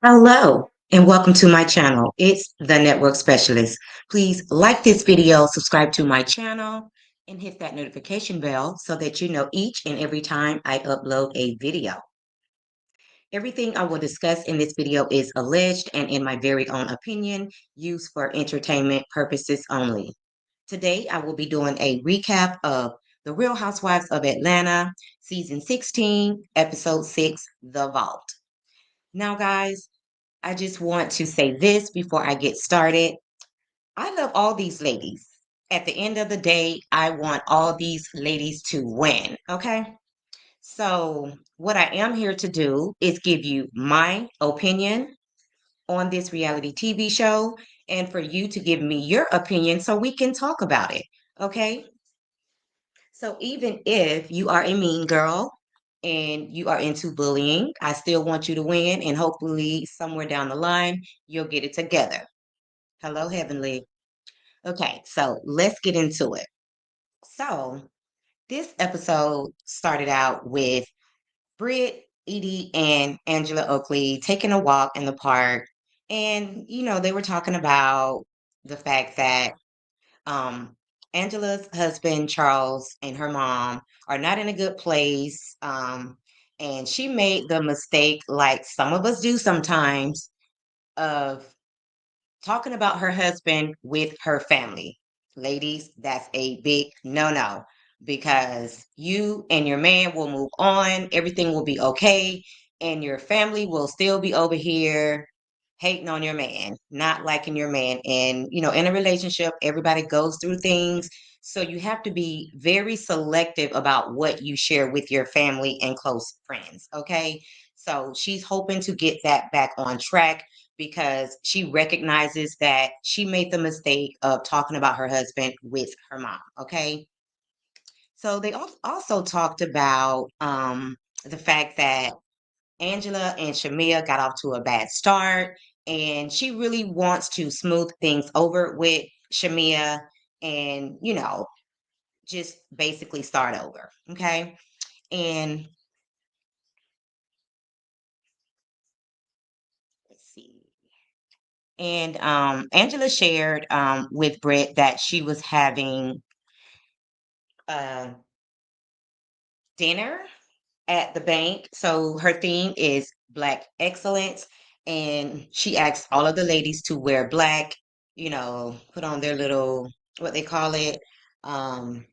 Hello and welcome to my channel. It's the Network Specialist. Please like this video, subscribe to my channel, and hit that notification bell so that you know each and every time I upload a video. Everything I will discuss in this video is alleged and in my very own opinion, used for entertainment purposes only. Today I will be doing a recap of The Real Housewives of Atlanta, Season 16, Episode 6, The Vault. Now, guys, I just want to say this before I get started. I love all these ladies. At the end of the day, I want all these ladies to win. Okay. So, what I am here to do is give you my opinion on this reality TV show and for you to give me your opinion so we can talk about it. Okay. So, even if you are a mean girl and you are into bullying, I still want you to win. And hopefully, somewhere down the line, you'll get it together. Hello, Heavenly. Okay, so let's get into it. So, this episode started out with Brit, Eady, and Angela Oakley taking a walk in the park. And, they were talking about the fact that um, Angela's husband, Charles, and her mom are not in a good place. And she made the mistake, like some of us do sometimes, of talking about her husband with her family. Ladies, that's a big no no because you and your man will move on, everything will be okay, and your family will still be over here hating on your man, not liking your man. And, in a relationship, everybody goes through things. So you have to be very selective about what you share with your family and close friends. Okay. So she's hoping to get that back on track because she recognizes that she made the mistake of talking about her husband with her mom. Okay. So they also talked about the fact that Angela and Shamea got off to a bad start, and she really wants to smooth things over with Shamea and, just basically start over. Okay. And let's see. And Angela shared with Britt that she was having uh, dinner at the bank. So her theme is Black excellence. And she asked all of the ladies to wear black, put on their little, what they call it, um,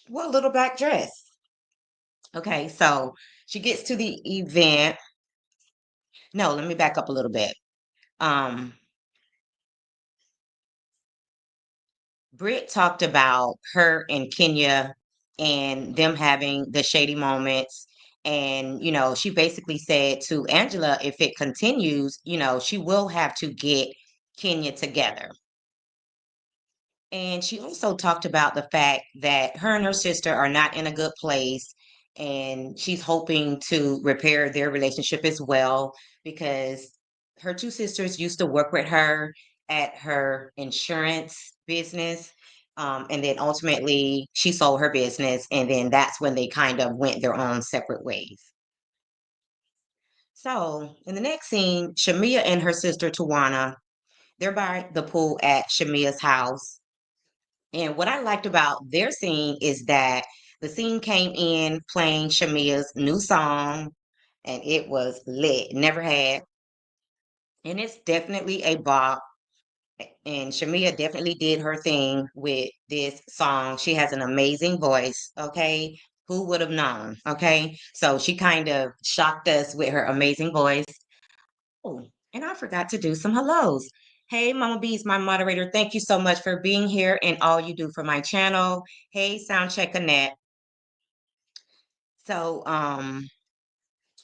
well, little black dress. Okay, so she gets to the event. No, let me back up a little bit. Um, Britt talked about her and Kenya and them having the shady moments. And, she basically said to Angela, if it continues, she will have to get Kenya together. And she also talked about the fact that her and her sister are not in a good place. And she's hoping to repair their relationship as well because her two sisters used to work with her at her insurance business. And then ultimately she sold her business. And then that's when they kind of went their own separate ways. So in the next scene, Shamea and her sister Tawana, they're by the pool at Shamea's house. And what I liked about their scene is that the scene came in playing Shamea's new song, and it was lit. Never had. And it's definitely a bop. And Shamea definitely did her thing with this song. She has an amazing voice. Okay. Who would have known? Okay. So she kind of shocked us with her amazing voice. Oh, and I forgot to do some hellos. Hey, Mama Bees, my moderator. Thank you so much for being here and all you do for my channel. Hey, Soundcheck Annette. So,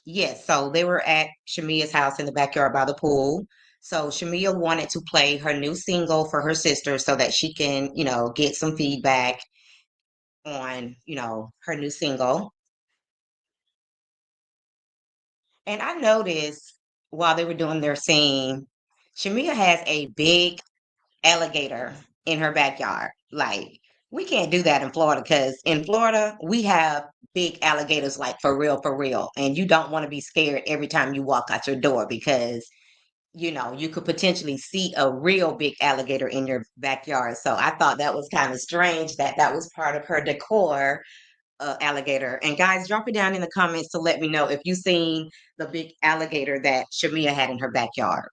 yes, so they were at Shamea's house in the backyard by the pool. So Shamea wanted to play her new single for her sister so that she can, get some feedback on, her new single. And I noticed while they were doing their scene, Shamea has a big alligator in her backyard. Like, we can't do that in Florida because in Florida, we have big alligators, like for real, for real. And you don't want to be scared every time you walk out your door because you could potentially see a real big alligator in your backyard. So I thought that was kind of strange that that was part of her decor, alligator. And guys, drop it down in the comments to let me know if you seen the big alligator that Shamea had in her backyard.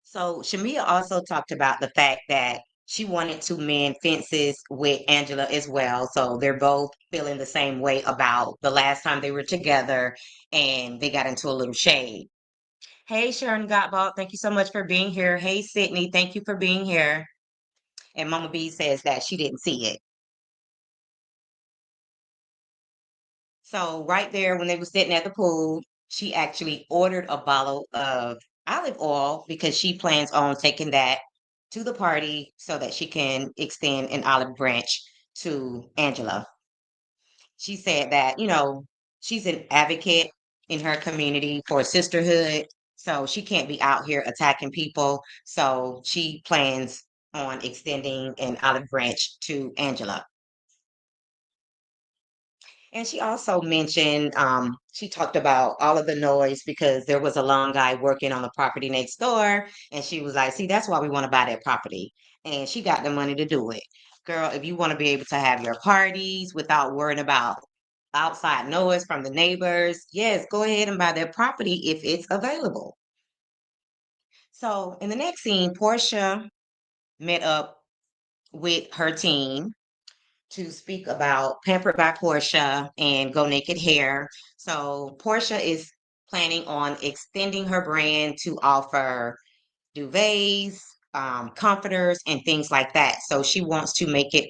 So Shamea also talked about the fact that she wanted to mend fences with Angela as well. So they're both feeling the same way about the last time they were together and they got into a little shade. Hey, Sharon Gottball, thank you so much for being here. Hey, Sydney, thank you for being here. And Mama B says that she didn't see it. So right there, when they were sitting at the pool, she actually ordered a bottle of olive oil because she plans on taking that to the party so that she can extend an olive branch to Angela. She said that, she's an advocate in her community for sisterhood. So she can't be out here attacking people. So she plans on extending an olive branch to Angela. And she also mentioned, she talked about all of the noise because there was a long guy working on the property next door. And she was like, see, that's why we want to buy that property. And she got the money to do it. Girl, if you want to be able to have your parties without worrying about outside noise from the neighbors, yes, go ahead and buy that property if it's available. So in the next scene, Portia met up with her team to speak about Pampered by Portia and Go Naked Hair. So Portia is planning on extending her brand to offer duvets, comforters, and things like that. So she wants to make it,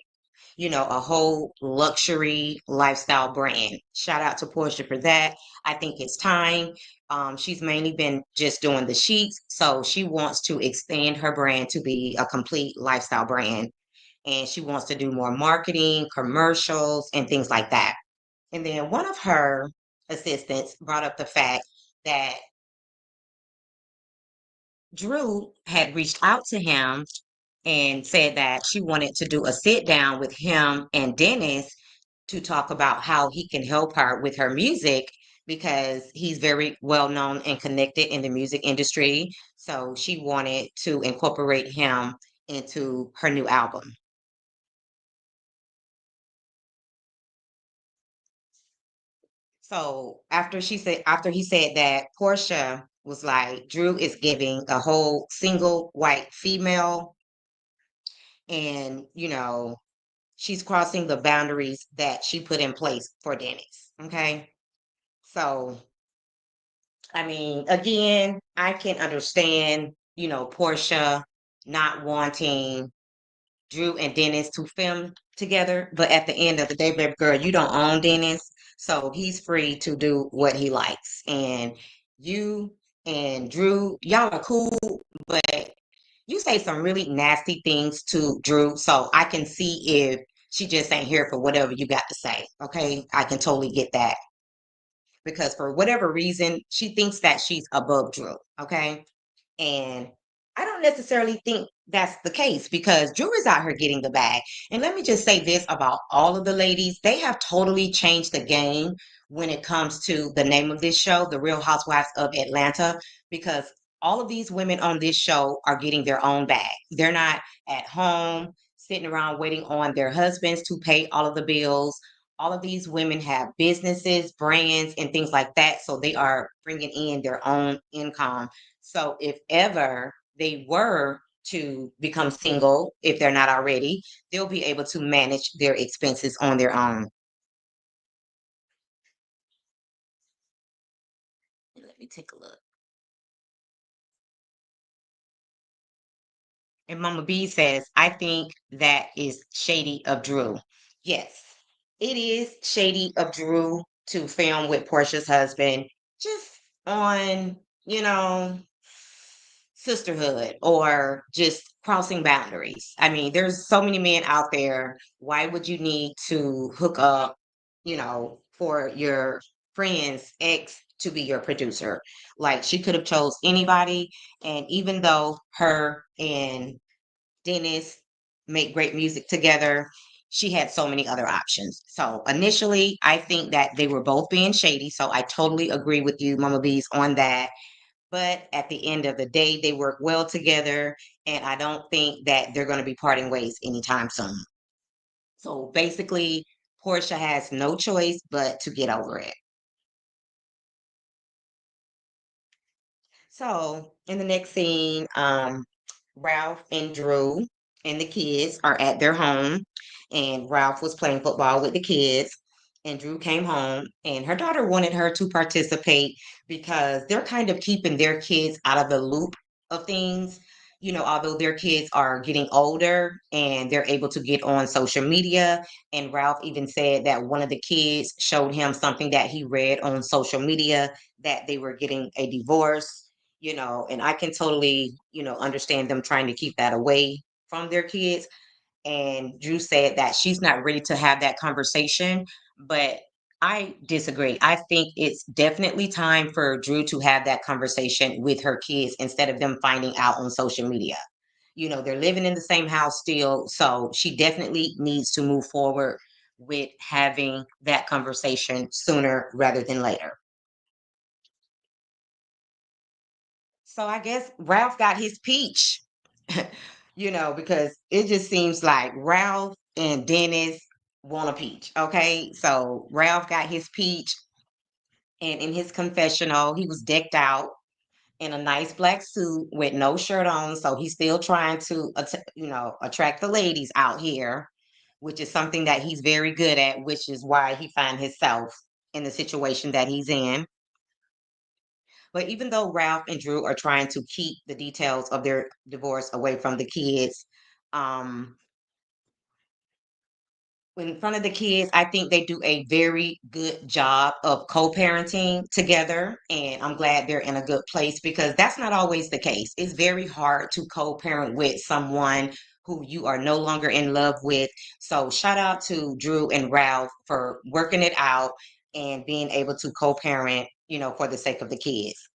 a whole luxury lifestyle brand. Shout out to Portia for that. I think it's time. She's mainly been just doing the sheets, so she wants to expand her brand to be a complete lifestyle brand, and she wants to do more marketing, commercials, and things like that. And then one of her assistants brought up the fact that Drew had reached out to him and said that she wanted to do a sit down with him and Dennis to talk about how he can help her with her music because he's very well known and connected in the music industry. So she wanted to incorporate him into her new album. So after he said that, Portia was like, Drew is giving a whole single white female, and she's crossing the boundaries that she put in place for Dennis. Okay. So I mean, again, I can understand, Portia not wanting Drew and Dennis to film together. But at the end of the day, baby girl, you don't own Dennis. So he's free to do what he likes. And you and Drew, y'all are cool, but you say some really nasty things to Drew. So I can see if she just ain't here for whatever you got to say. Okay. I can totally get that because for whatever reason, she thinks that she's above Drew. Okay. And I don't necessarily think that's the case because Drew is out here getting the bag. And let me just say this about all of the ladies, they have totally changed the game when it comes to the name of this show, The Real Housewives of Atlanta, because all of these women on this show are getting their own bag. They're not at home sitting around waiting on their husbands to pay all of the bills. All of these women have businesses, brands, and things like that. So they are bringing in their own income. So if ever they were to become single, if they're not already, they'll be able to manage their expenses on their own. Let me take a look. And Mama B says, I think that is shady of Drew. Yes, it is shady of Drew to film with Portia's husband just on, you know, sisterhood or just crossing boundaries. I mean, there's so many men out there. Why would you need to hook up, for your friend's ex to be your producer? Like she could have chose anybody. And even though her and Dennis make great music together, she had so many other options. So initially, I think that they were both being shady. So I totally agree with you, Mama Bees, on that. But at the end of the day, they work well together, and I don't think that they're going to be parting ways anytime soon. So basically, Portia has no choice but to get over it. So in the next scene, Ralph and Drew and the kids are at their home, and Ralph was playing football with the kids. And Drew came home, and her daughter wanted her to participate because they're kind of keeping their kids out of the loop of things. Although their kids are getting older and they're able to get on social media. And Ralph even said that one of the kids showed him something that he read on social media that they were getting a divorce, and I can totally, understand them trying to keep that away from their kids. And Drew said that she's not ready to have that conversation, but I disagree. I think it's definitely time for Drew to have that conversation with her kids instead of them finding out on social media. They're living in the same house still, so she definitely needs to move forward with having that conversation sooner rather than later. So I guess Ralph got his peach, because it just seems like Ralph and Dennis want a peach. Okay. So Ralph got his peach, and in his confessional, he was decked out in a nice black suit with no shirt on. So he's still trying to, attract the ladies out here, which is something that he's very good at, which is why he find himself in the situation that he's in. But even though Ralph and Drew are trying to keep the details of their divorce away from the kids, um, in front of the kids, I think they do a very good job of co-parenting together. And I'm glad they're in a good place because that's not always the case. It's very hard to co-parent with someone who you are no longer in love with. So shout out to Drew and Ralph for working it out and being able to co-parent, for the sake of the kids.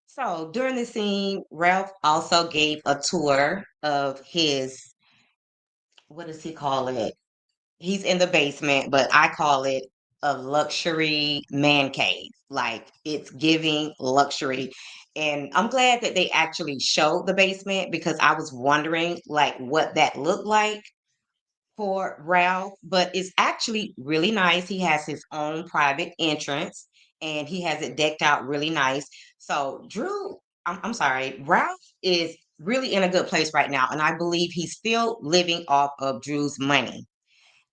So during the scene, Ralph also gave a tour of his, what does he call it? He's in the basement, but I call it a luxury man cave. Like it's giving luxury. And I'm glad that they actually showed the basement because I was wondering like what that looked like for Ralph, but it's actually really nice. He has his own private entrance and he has it decked out really nice. So Drew, I'm sorry, Ralph is really in a good place right now. And I believe he's still living off of Drew's money.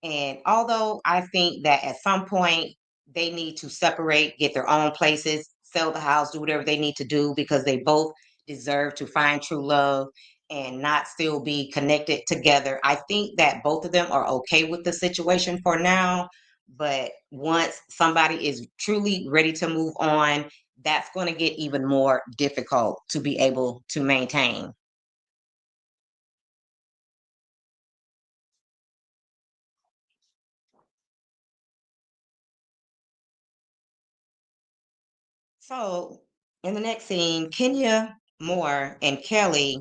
And although I think that at some point they need to separate, get their own places, sell the house, do whatever they need to do because they both deserve to find true love and not still be connected together. I think that both of them are okay with the situation for now. But once somebody is truly ready to move on, that's going to get even more difficult to be able to maintain. So, in the next scene, Kenya Moore and Kelly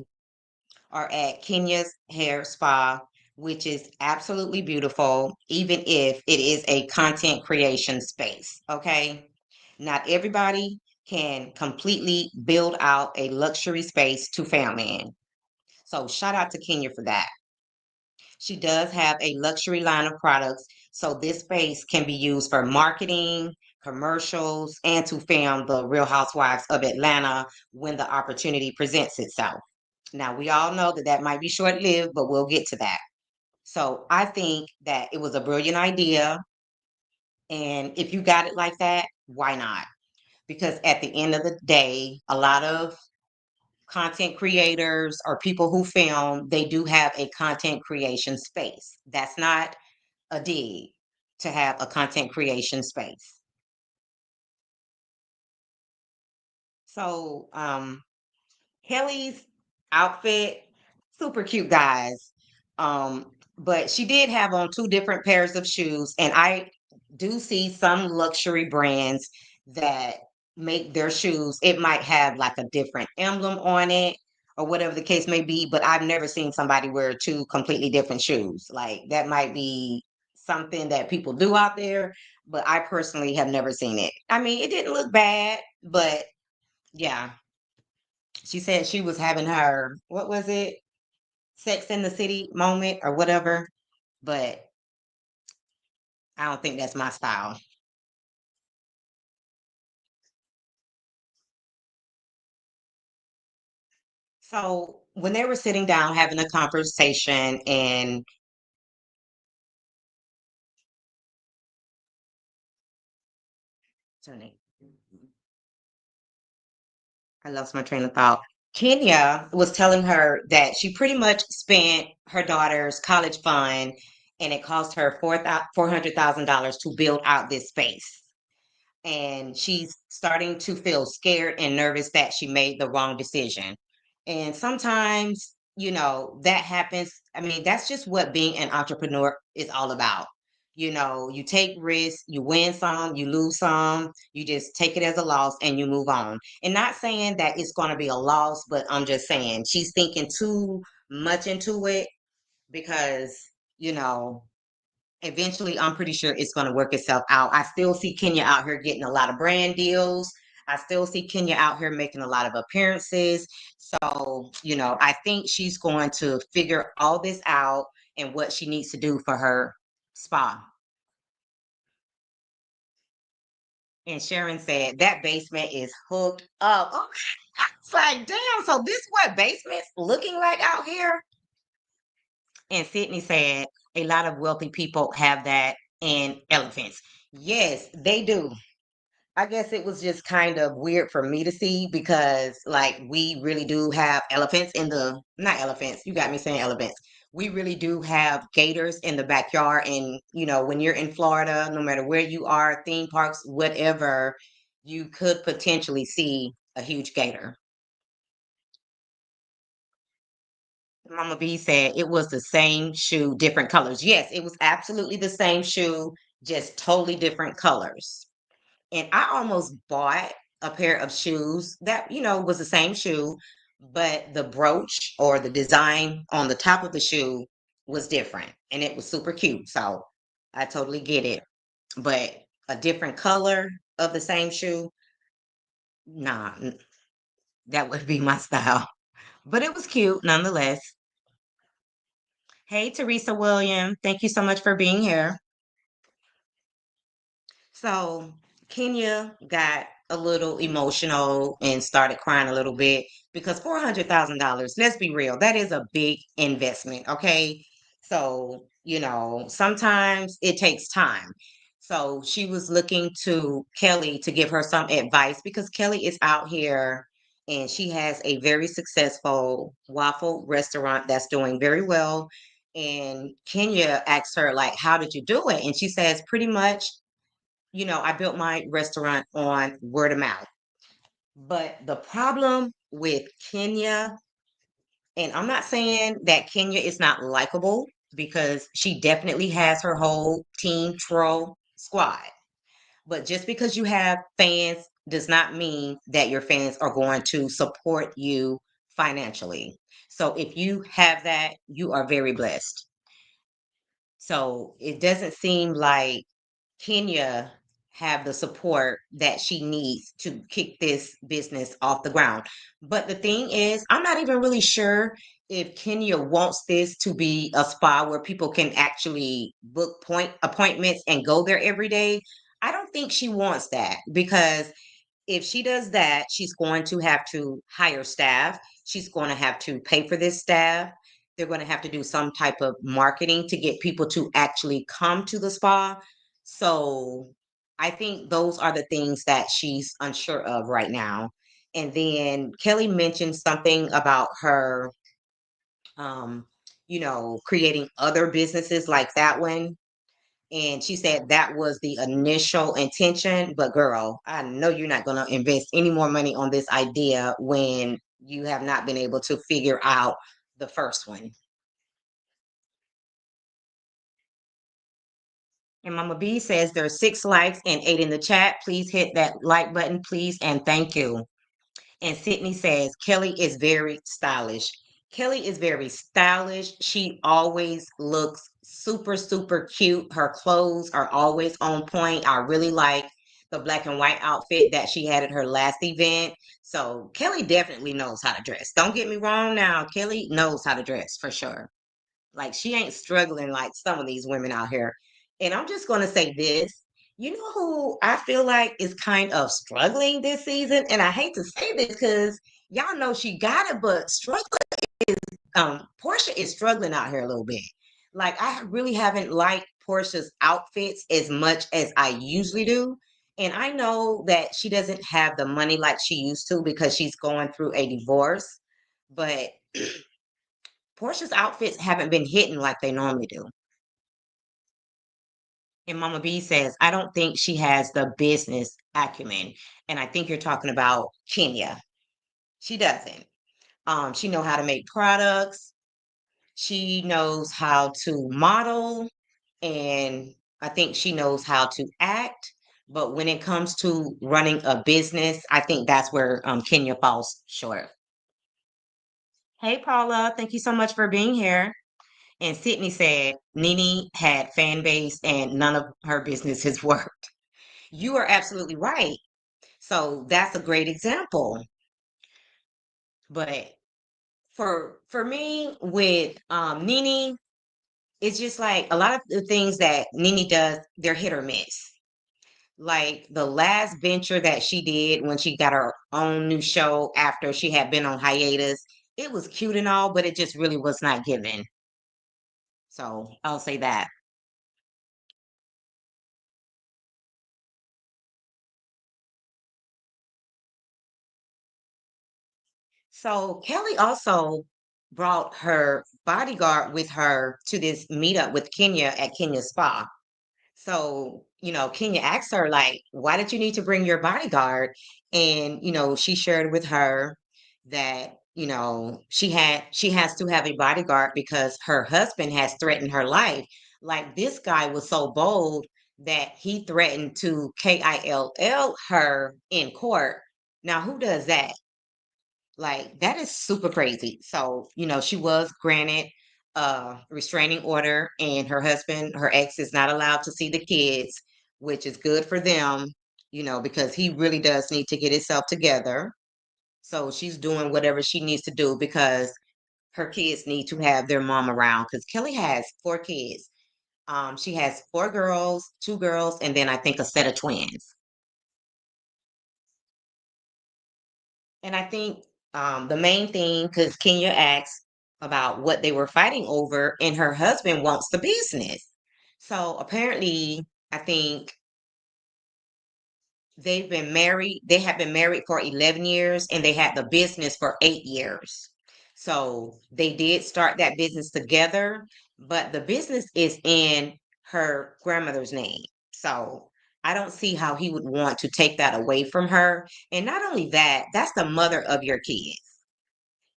are at Kenya's hair spa, which is absolutely beautiful, even if it is a content creation space. Okay. Not everybody can completely build out a luxury space to film in. So, shout out to Kenya for that. She does have a luxury line of products, so this space can be used for marketing, commercials, and to film the Real Housewives of Atlanta when the opportunity presents itself. Now, we all know that that might be short lived, but we'll get to that. So, I think that it was a brilliant idea. And if you got it like that, why not? Because at the end of the day, a lot of content creators or people who film, they do have a content creation space. That's not a dig to have a content creation space. So, Kelly's outfit, super cute, guys. But she did have on two different pairs of shoes, and I do see some luxury brands that make their shoes. It might have like a different emblem on it, or whatever the case may be, but I've never seen somebody wear two completely different shoes. Like that might be something that people do out there, but I personally have never seen it. I mean, it didn't look bad, but yeah, she said she was having her, what was it? Sex in the City moment or whatever, but I don't think that's my style. So when they were sitting down having a conversation and turning, I lost my train of thought. Kenya was telling her that she pretty much spent her daughter's college fund and it cost her $400,000 to build out this space. And she's starting to feel scared and nervous that she made the wrong decision. And sometimes, that happens. I mean, that's just what being an entrepreneur is all about. You take risks, you win some, you lose some, you just take it as a loss and you move on. And not saying that it's going to be a loss, but I'm just saying she's thinking too much into it because, you know, eventually I'm pretty sure it's going to work itself out. I still see Kenya out here getting a lot of brand deals. I still see Kenya out here making a lot of appearances. So, I think she's going to figure all this out and what she needs to do for her spa. And Sharon said that basement is hooked up. Oh, it's like, damn, so this what basement's looking like out here? And Sydney said a lot of wealthy people have that in elephants. Yes, they do. I guess it was just kind of weird for me to see because, like, we really do have elephants in the, not elephants, you got me saying elephants. We really do have gators in the backyard. And, when you're in Florida, no matter where you are, theme parks, whatever, you could potentially see a huge gator. Mama B said it was the same shoe, different colors. Yes, it was absolutely the same shoe, just totally different colors. And I almost bought a pair of shoes that, was the same shoe, but the brooch or the design on the top of the shoe was different and it was super cute. So I totally get it. But a different color of the same shoe, nah, that would be my style. But it was cute nonetheless. Hey, Teresa William, thank you so much for being here. So Kenya got a little emotional and started crying a little bit because $400,000, let's be real, that is a big investment. Okay. So, sometimes it takes time. So she was looking to Kelly to give her some advice because Kelly is out here and she has a very successful waffle restaurant that's doing very well. And Kenya asked her, like, how did you do it? And she says, pretty much, I built my restaurant on word of mouth. But the problem with Kenya, and I'm not saying that Kenya is not likable because she definitely has her whole team troll squad. But just because you have fans does not mean that your fans are going to support you financially. So if you have that, you are very blessed. So it doesn't seem like Kenya have the support that she needs to kick this business off the ground. But the thing is, I'm not even really sure if Kenya wants this to be a spa where people can actually book point appointments and go there every day. I don't think she wants that because if she does that, she's going to have to hire staff. She's going to have to pay for this staff. They're going to have to do some type of marketing to get people to actually come to the spa. So I think those are the things that she's unsure of right now. And then Kelly mentioned something about her, um, creating other businesses like that one. And she said that was the initial intention. But girl, I know you're not going to invest any more money on this idea when you have not been able to figure out the first one. And Mama B says there's 6 likes and 8 in the chat. Please hit that like button, please, and thank you. And Sydney says Kelly is very stylish. Kelly is very stylish. She always looks super, super cute. Her clothes are always on point. I really like the black and white outfit that she had at her last event. So Kelly definitely knows how to dress. Don't get me wrong now. Kelly knows how to dress for sure. Like she ain't struggling like some of these women out here. And I'm just going to say this. You know who I feel like is kind of struggling this season? And I hate to say this because y'all know she got it, but Porsha is struggling out here a little bit. Like I really haven't liked Portia's outfits as much as I usually do. And I know that she doesn't have the money like she used to because she's going through a divorce. But Portia's outfits haven't been hitting like they normally do. And Mama B says, I don't think she has the business acumen. And I think you're talking about Kenya. She doesn't. She know how to make products. She knows how to model, and I think she knows how to act. But when it comes to running a business, I think that's where Kenya falls short. Hey, Paula, thank you so much for being here. And Sydney said Nene had fan base and none of her business has worked. You are absolutely right. So that's a great example. But for me with Nene, it's just like a lot of the things that Nene does, they're hit or miss. Like the last venture that she did when she got her own new show after she had been on hiatus, it was cute and all, but it just really was not given. So I'll say that. So Kelly also brought her bodyguard with her to this meetup with Kenya at Kenya Spa. So, Kenya asked her, like, why did you need to bring your bodyguard? And, she shared with her that, she has to have a bodyguard because her husband has threatened her life. Like this guy was so bold that he threatened to kill her in court. Now, who does that? Like that is super crazy. So, she was granted a restraining order and her husband, her ex is not allowed to see the kids, which is good for them, because he really does need to get himself together. So she's doing whatever she needs to do because her kids need to have their mom around because Kelly has four kids. She has four girls, two girls, and then I think a set of twins. And I think the main thing, because Kenya asked about what they were fighting over, and her husband wants the business. So apparently, I think they have been married for 11 years and they had the business for 8 years. So they did start that business together, but the business is in her grandmother's name. So I don't see how he would want to take that away from her. And not only that, that's the mother of your kids.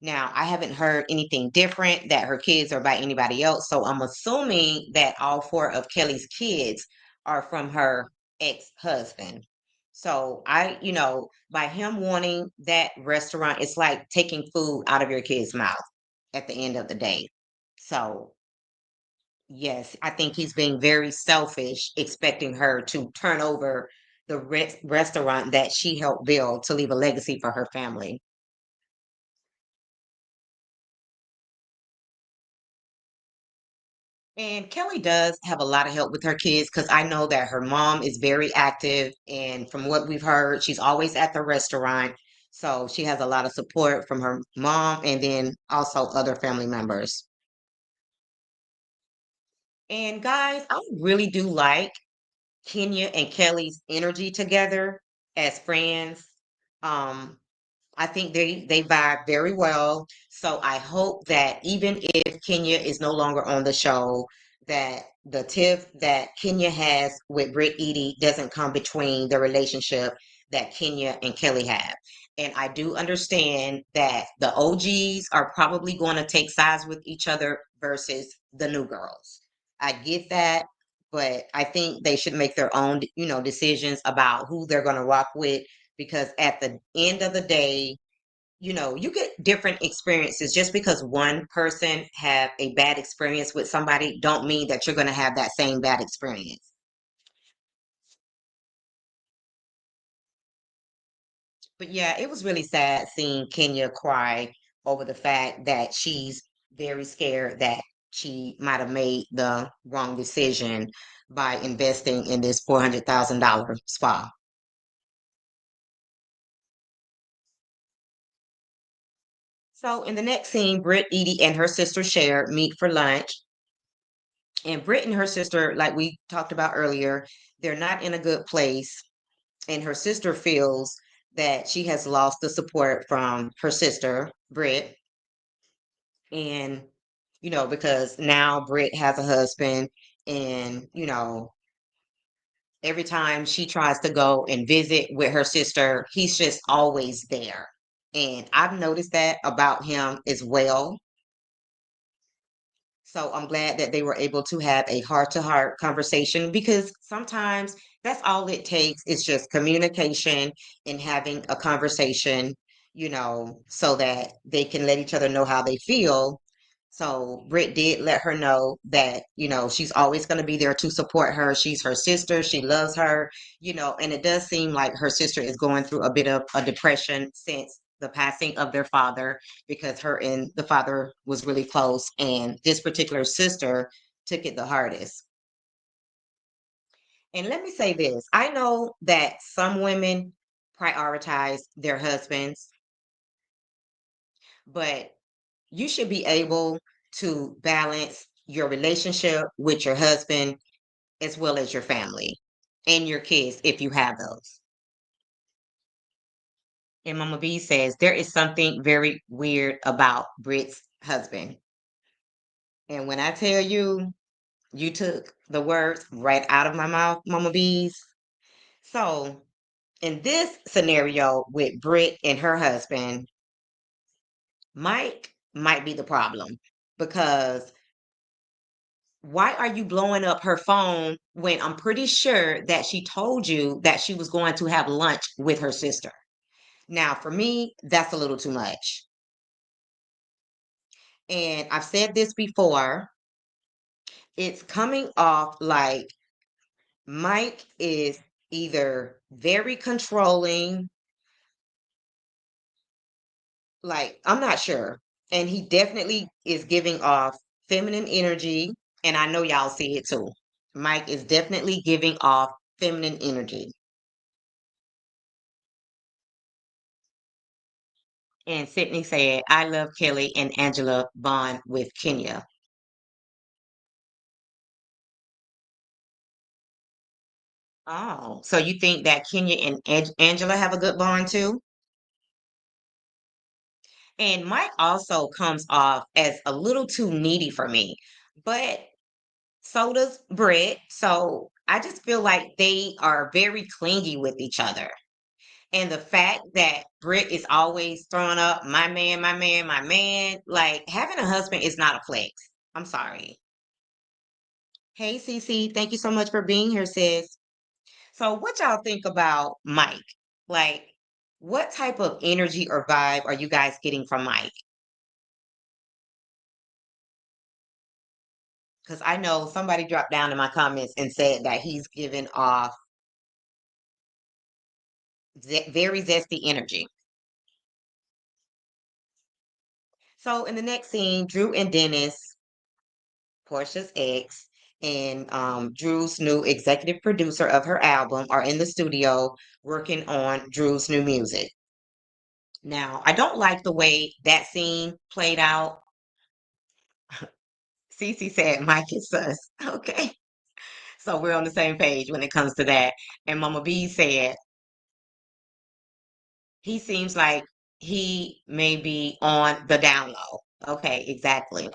Now, I haven't heard anything different that her kids are by anybody else. So I'm assuming that all four of Kelly's kids are from her ex-husband. So by him wanting that restaurant, it's like taking food out of your kid's mouth at the end of the day. So yes, I think he's being very selfish, expecting her to turn over the restaurant that she helped build to leave a legacy for her family. And Kelly does have a lot of help with her kids because I know that her mom is very active. And from what we've heard, she's always at the restaurant. So she has a lot of support from her mom and then also other family members. And guys, I really do like Kenya and Kelly's energy together as friends. Um, I think they vibe very well. So I hope that even if Kenya is no longer on the show, that the tiff that Kenya has with Brit Eady doesn't come between the relationship that Kenya and Kelly have. And I do understand that the OGs are probably going to take sides with each other versus the new girls. I get that, but I think they should make their own, decisions about who they're going to rock with because at the end of the day, you get different experiences. Just because one person have a bad experience with somebody don't mean that you're going to have that same bad experience. But yeah, it was really sad seeing Kenya cry over the fact that she's very scared that she might have made the wrong decision by investing in this $400,000 spa. So in the next scene, Brit Eady and her sister Cher meet for lunch. And Brit and her sister, like we talked about earlier, they're not in a good place. And her sister feels that she has lost the support from her sister, Brit. And, because now Brit has a husband, and, every time she tries to go and visit with her sister, he's just always there. And I've noticed that about him as well. So I'm glad that they were able to have a heart-to-heart conversation, because sometimes that's all it takes is just communication and having a conversation, so that they can let each other know how they feel. So Britt did let her know that, she's always going to be there to support her. She's her sister. She loves her, and it does seem like her sister is going through a bit of a depression since the passing of their father, because her and the father was really close, and this particular sister took it the hardest. And let me say this, I know that some women prioritize their husbands, but you should be able to balance your relationship with your husband as well as your family and your kids if you have those. And Mama B says there is something very weird about Brit's husband. And when I tell you, you took the words right out of my mouth, Mama Bees. So, in this scenario with Britt and her husband, Mike might be the problem, because why are you blowing up her phone when I'm pretty sure that she told you that she was going to have lunch with her sister? Now, for me, that's a little too much. And I've said this before, it's coming off like Mike is either very controlling, like, I'm not sure. And he definitely is giving off feminine energy. And I know y'all see it too. Mike is definitely giving off feminine energy. And Sydney said, I love Kelly and Angela bond with Kenya. Oh, so you think that Kenya and Angela have a good bond too? And Mike also comes off as a little too needy for me, but so does Britt. So I just feel like they are very clingy with each other. And the fact that Britt is always throwing up, my man, my man, my man, like, having a husband is not a flex. I'm sorry. Hey, Cece, thank you so much for being here, sis. So, what y'all think about Mike? Like, what type of energy or vibe are you guys getting from Mike? Because I know somebody dropped down in my comments and said that he's giving off very zesty energy. So, in the next scene, Drew and Dennis, Portia's ex, and Drew's new executive producer of her album, are in the studio working on Drew's new music. Now, I don't like the way that scene played out. Cece said Mike is sus. Okay. So we're on the same page when it comes to that. And Mama B said he seems like he may be on the down low. Okay, exactly.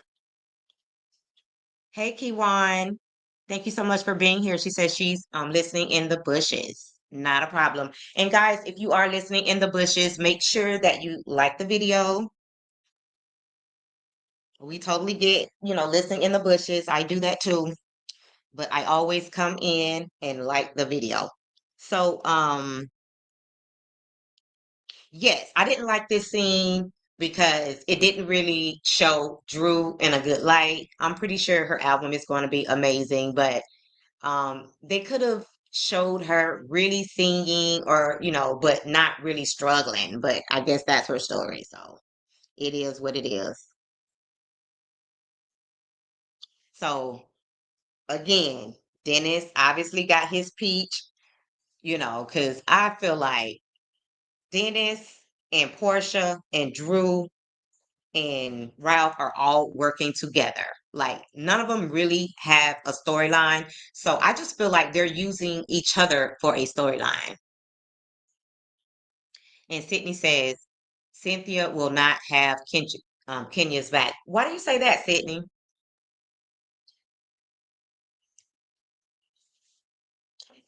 Hey, Kiwan. Thank you so much for being here. She says she's listening in the bushes. Not a problem. And guys, if you are listening in the bushes, make sure that you like the video. We totally get, listening in the bushes. I do that too. But I always come in and like the video. So, yes, I didn't like this scene because it didn't really show Drew in a good light. I'm pretty sure her album is going to be amazing, but they could have showed her really singing or, but not really struggling. But I guess that's her story, so it is what it is. So again, Dennis obviously got his peach, because I feel like Dennis and Portia and Drew and Ralph are all working together. Like none of them really have a storyline. So I just feel like they're using each other for a storyline. And Sydney says Cynthia will not have Kenya's back. Why do you say that, Sydney?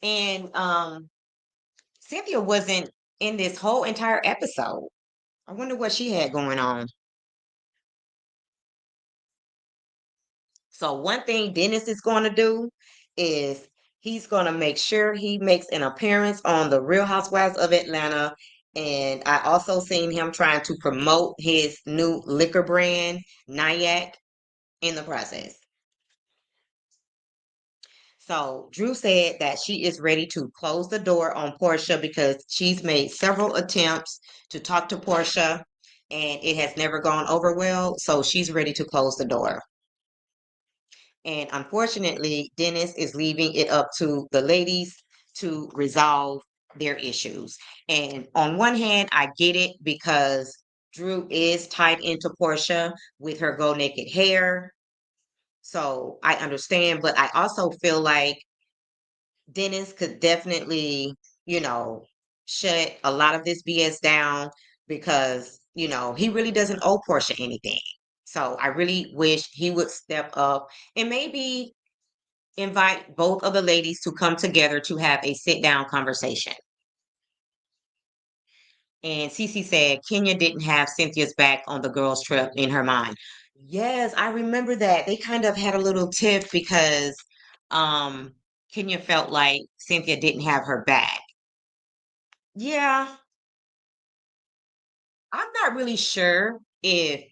And Cynthia wasn't in this whole entire episode. I wonder what she had going on. So one thing Dennis is going to do is he's going to make sure he makes an appearance on the Real Housewives of Atlanta. And I also seen him trying to promote his new liquor brand, Nyack, in the process. So Drew said that she is ready to close the door on Portia because she's made several attempts to talk to Portia and it has never gone over well. So she's ready to close the door. And unfortunately, Dennis is leaving it up to the ladies to resolve their issues. And on one hand, I get it because Drew is tied into Portia with her go naked hair. So I understand, but I also feel like Dennis could definitely, you know, shut a lot of this BS down because, he really doesn't owe Portia anything. So I really wish he would step up and maybe invite both of the ladies to come together to have a sit down conversation. And Cece said Kenya didn't have Cynthia's back on the girls' trip in her mind. Yes, I remember that. They kind of had a little tiff because um Kenya felt like Cynthia didn't have her back. Yeah, I'm not really sure if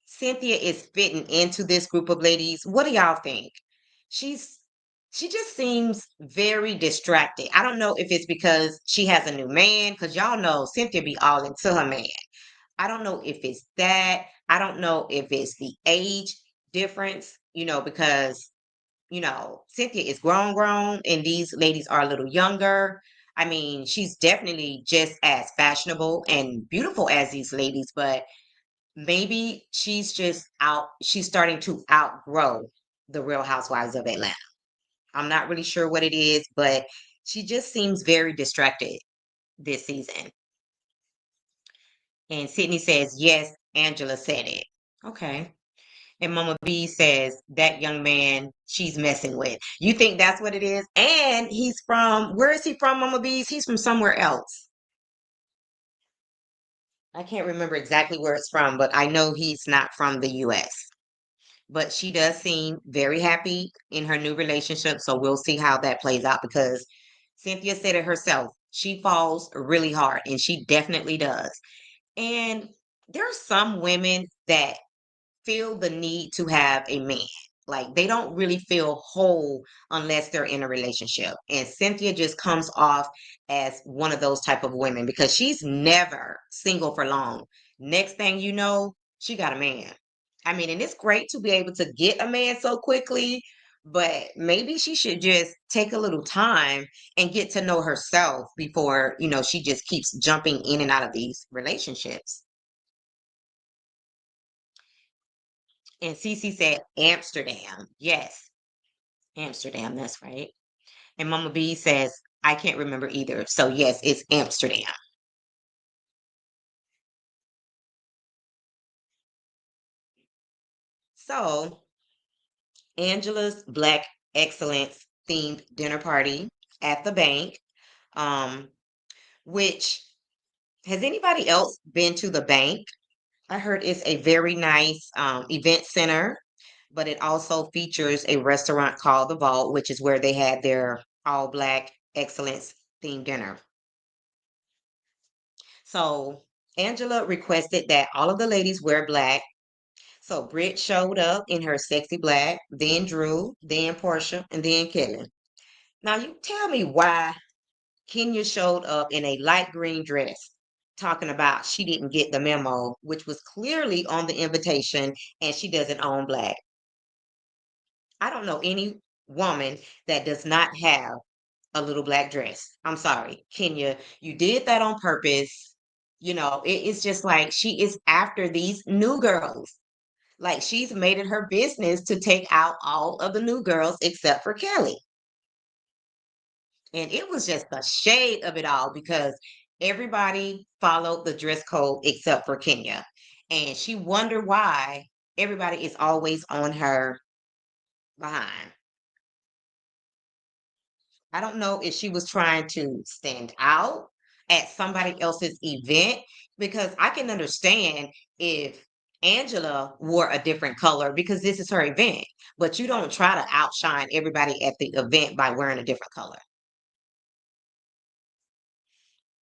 Cynthia is fitting into this group of ladies. What do y'all think? She's she just seems very distracted. I don't know if it's because she has a new man, because y'all know Cynthia be all into her man. I don't know if it's that. I don't know if it's the age difference, because Cynthia is grown, and these ladies are a little younger. I mean, she's definitely just as fashionable and beautiful as these ladies, but maybe she's starting to outgrow the Real Housewives of Atlanta. I'm not really sure what it is, but she just seems very distracted this season. And Sydney says, yes, Angela said it. Okay. And Mama B says, that young man she's messing with. You think that's what it is? And where is he from, Mama B's? He's from somewhere else. I can't remember exactly where it's from, but I know he's not from the US. But she does seem very happy in her new relationship. So we'll see how that plays out because Cynthia said it herself. She falls really hard, and she definitely does. And there are some women that feel the need to have a man. Like they don't really feel whole unless they're in a relationship. And Cynthia just comes off as one of those type of women because she's never single for long. Next thing you know, she got a man. I mean, and it's great to be able to get a man so quickly, but maybe she should just take a little time and get to know herself before, she just keeps jumping in and out of these relationships. And Cece said Amsterdam. Yes, Amsterdam. That's right. And Mama B says, I can't remember either. So, yes, it's Amsterdam. So, Angela's Black Excellence themed dinner party at the bank, um, which has anybody else been to the bank? I heard it's a very nice event center, but it also features a restaurant called The Vault, which is where they had their all Black Excellence themed dinner. So Angela requested that all of the ladies wear black. So Brit showed up in her sexy black, then Drew, then Porsha, and then Kelly. Now you tell me why Kenya showed up in a light green dress, talking about she didn't get the memo, which was clearly on the invitation, and she doesn't own black. I don't know any woman that does not have a little black dress. I'm sorry, Kenya, you did that on purpose. It's just like she is after these new girls. Like she's made it her business to take out all of the new girls except for Kelly. And it was just the shade of it all because everybody followed the dress code except for Kenya. And she wondered why everybody is always on her behind. I don't know if she was trying to stand out at somebody else's event because I can understand if Angela wore a different color because this is her event, but you don't try to outshine everybody at the event by wearing a different color.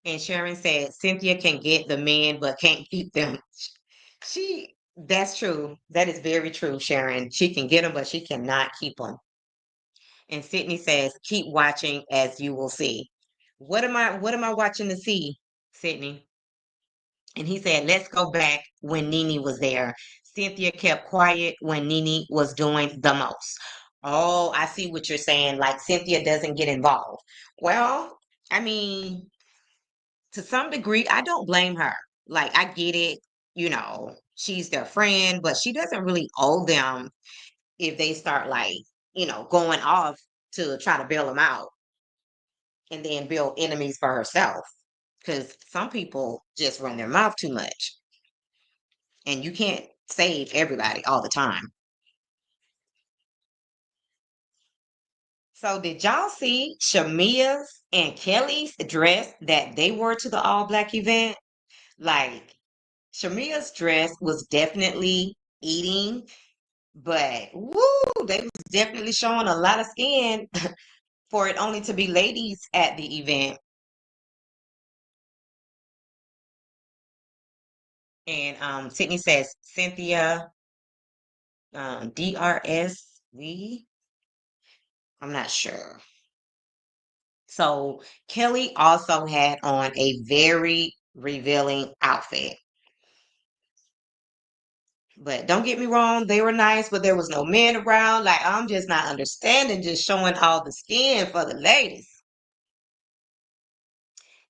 And Sharon said Cynthia can get the men but can't keep them. That's true. That is very true, Sharon. She can get them, but she cannot keep them. And Sydney says, keep watching as you will see. What am I watching to see, Sydney? And he said, let's go back when Nene was there. Cynthia kept quiet when Nene was doing the most. Oh, I see what you're saying. Like Cynthia doesn't get involved. Well, I mean, to some degree, I don't blame her. Like, I get it, she's their friend, but she doesn't really owe them if they start like, going off to try to bail them out and then build enemies for herself. Because some people just run their mouth too much and you can't save everybody all the time. So, did y'all see Shamea's and Kelly's dress that they wore to the all black event? Like, Shamea's dress was definitely eating, but woo, they was definitely showing a lot of skin for it only to be ladies at the event. And Sydney says Cynthia DRSV. I'm not sure. So Kelly also had on a very revealing outfit. But don't get me wrong, they were nice, but there was no men around. Like I'm just not understanding just showing all the skin for the ladies.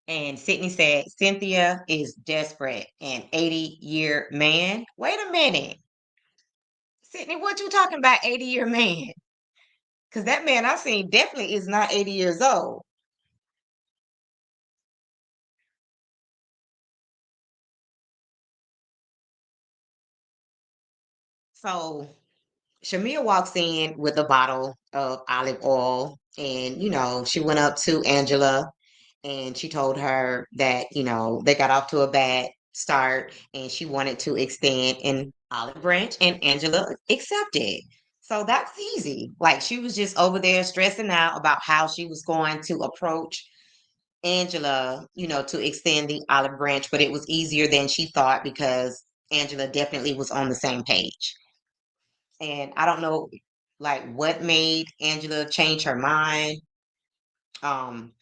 And Sydney said Cynthia is desperate. An 80-year man. Wait a minute. Sydney, what you talking about 80-year man? Because that man I've seen definitely is not 80 years old. So Shamea walks in with a bottle of olive oil, and she went up to Angela and she told her that they got off to a bad start and she wanted to extend an olive branch, and Angela accepted. So that's easy. Like she was just over there stressing out about how she was going to approach Angela, to extend the olive branch, but it was easier than she thought because Angela definitely was on the same page. And I don't know like what made Angela change her mind. Um,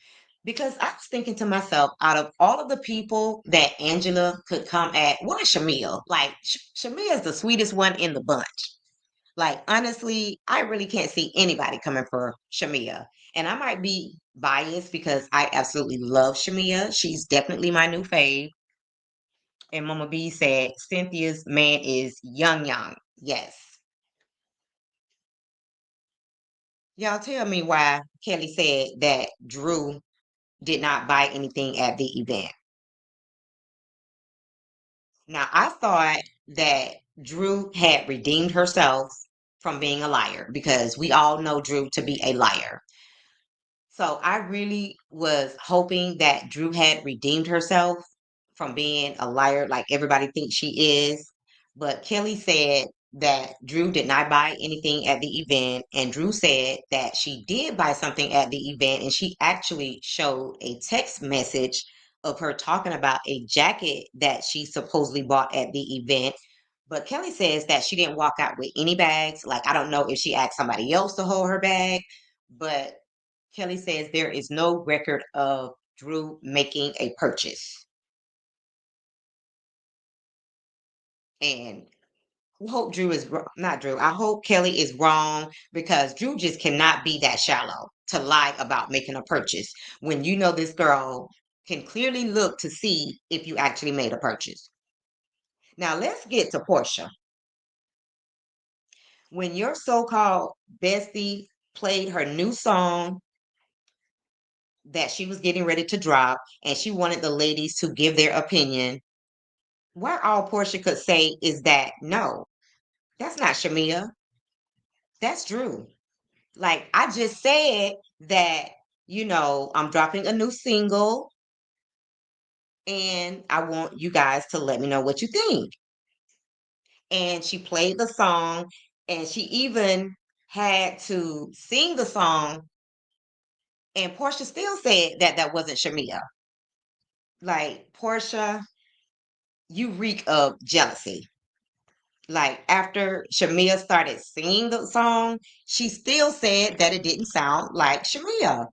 because I was thinking to myself, out of all of the people that Angela could come at, why Shamea? Like Shamea is the sweetest one in the bunch. Like honestly, I really can't see anybody coming for Shamea. And I might be biased because I absolutely love Shamea. She's definitely my new fave. And Mama B said Cynthia's man is young young. Yes. Y'all tell me why Kelly said that Drew did not buy anything at the event. Now, I thought that Drew had redeemed herself from being a liar because we all know Drew to be a liar. So I really was hoping that Drew had redeemed herself from being a liar like everybody thinks she is. But Kelly said that Drew did not buy anything at the event, and Drew said that she did buy something at the event, and she actually showed a text message of her talking about a jacket that she supposedly bought at the event. But Kelly says that she didn't walk out with any bags. Like, I don't know if she asked somebody else to hold her bag, but Kelly says there is no record of Drew making a purchase. And I hope not Drew. I hope Kelly is wrong because Drew just cannot be that shallow to lie about making a purchase when you know this girl can clearly look to see if you actually made a purchase. Now let's get to Porsha. When your so-called bestie played her new song that she was getting ready to drop and she wanted the ladies to give their opinion, what all Porsha could say is that no, that's not Shamea, that's Drew. Like, I just said that, I'm dropping a new single and I want you guys to let me know what you think. And she played the song and she even had to sing the song. And Portia still said that that wasn't Shamea. Like, Portia, you reek of jealousy. Like, after Shamea started singing the song, she still said that it didn't sound like Shamea.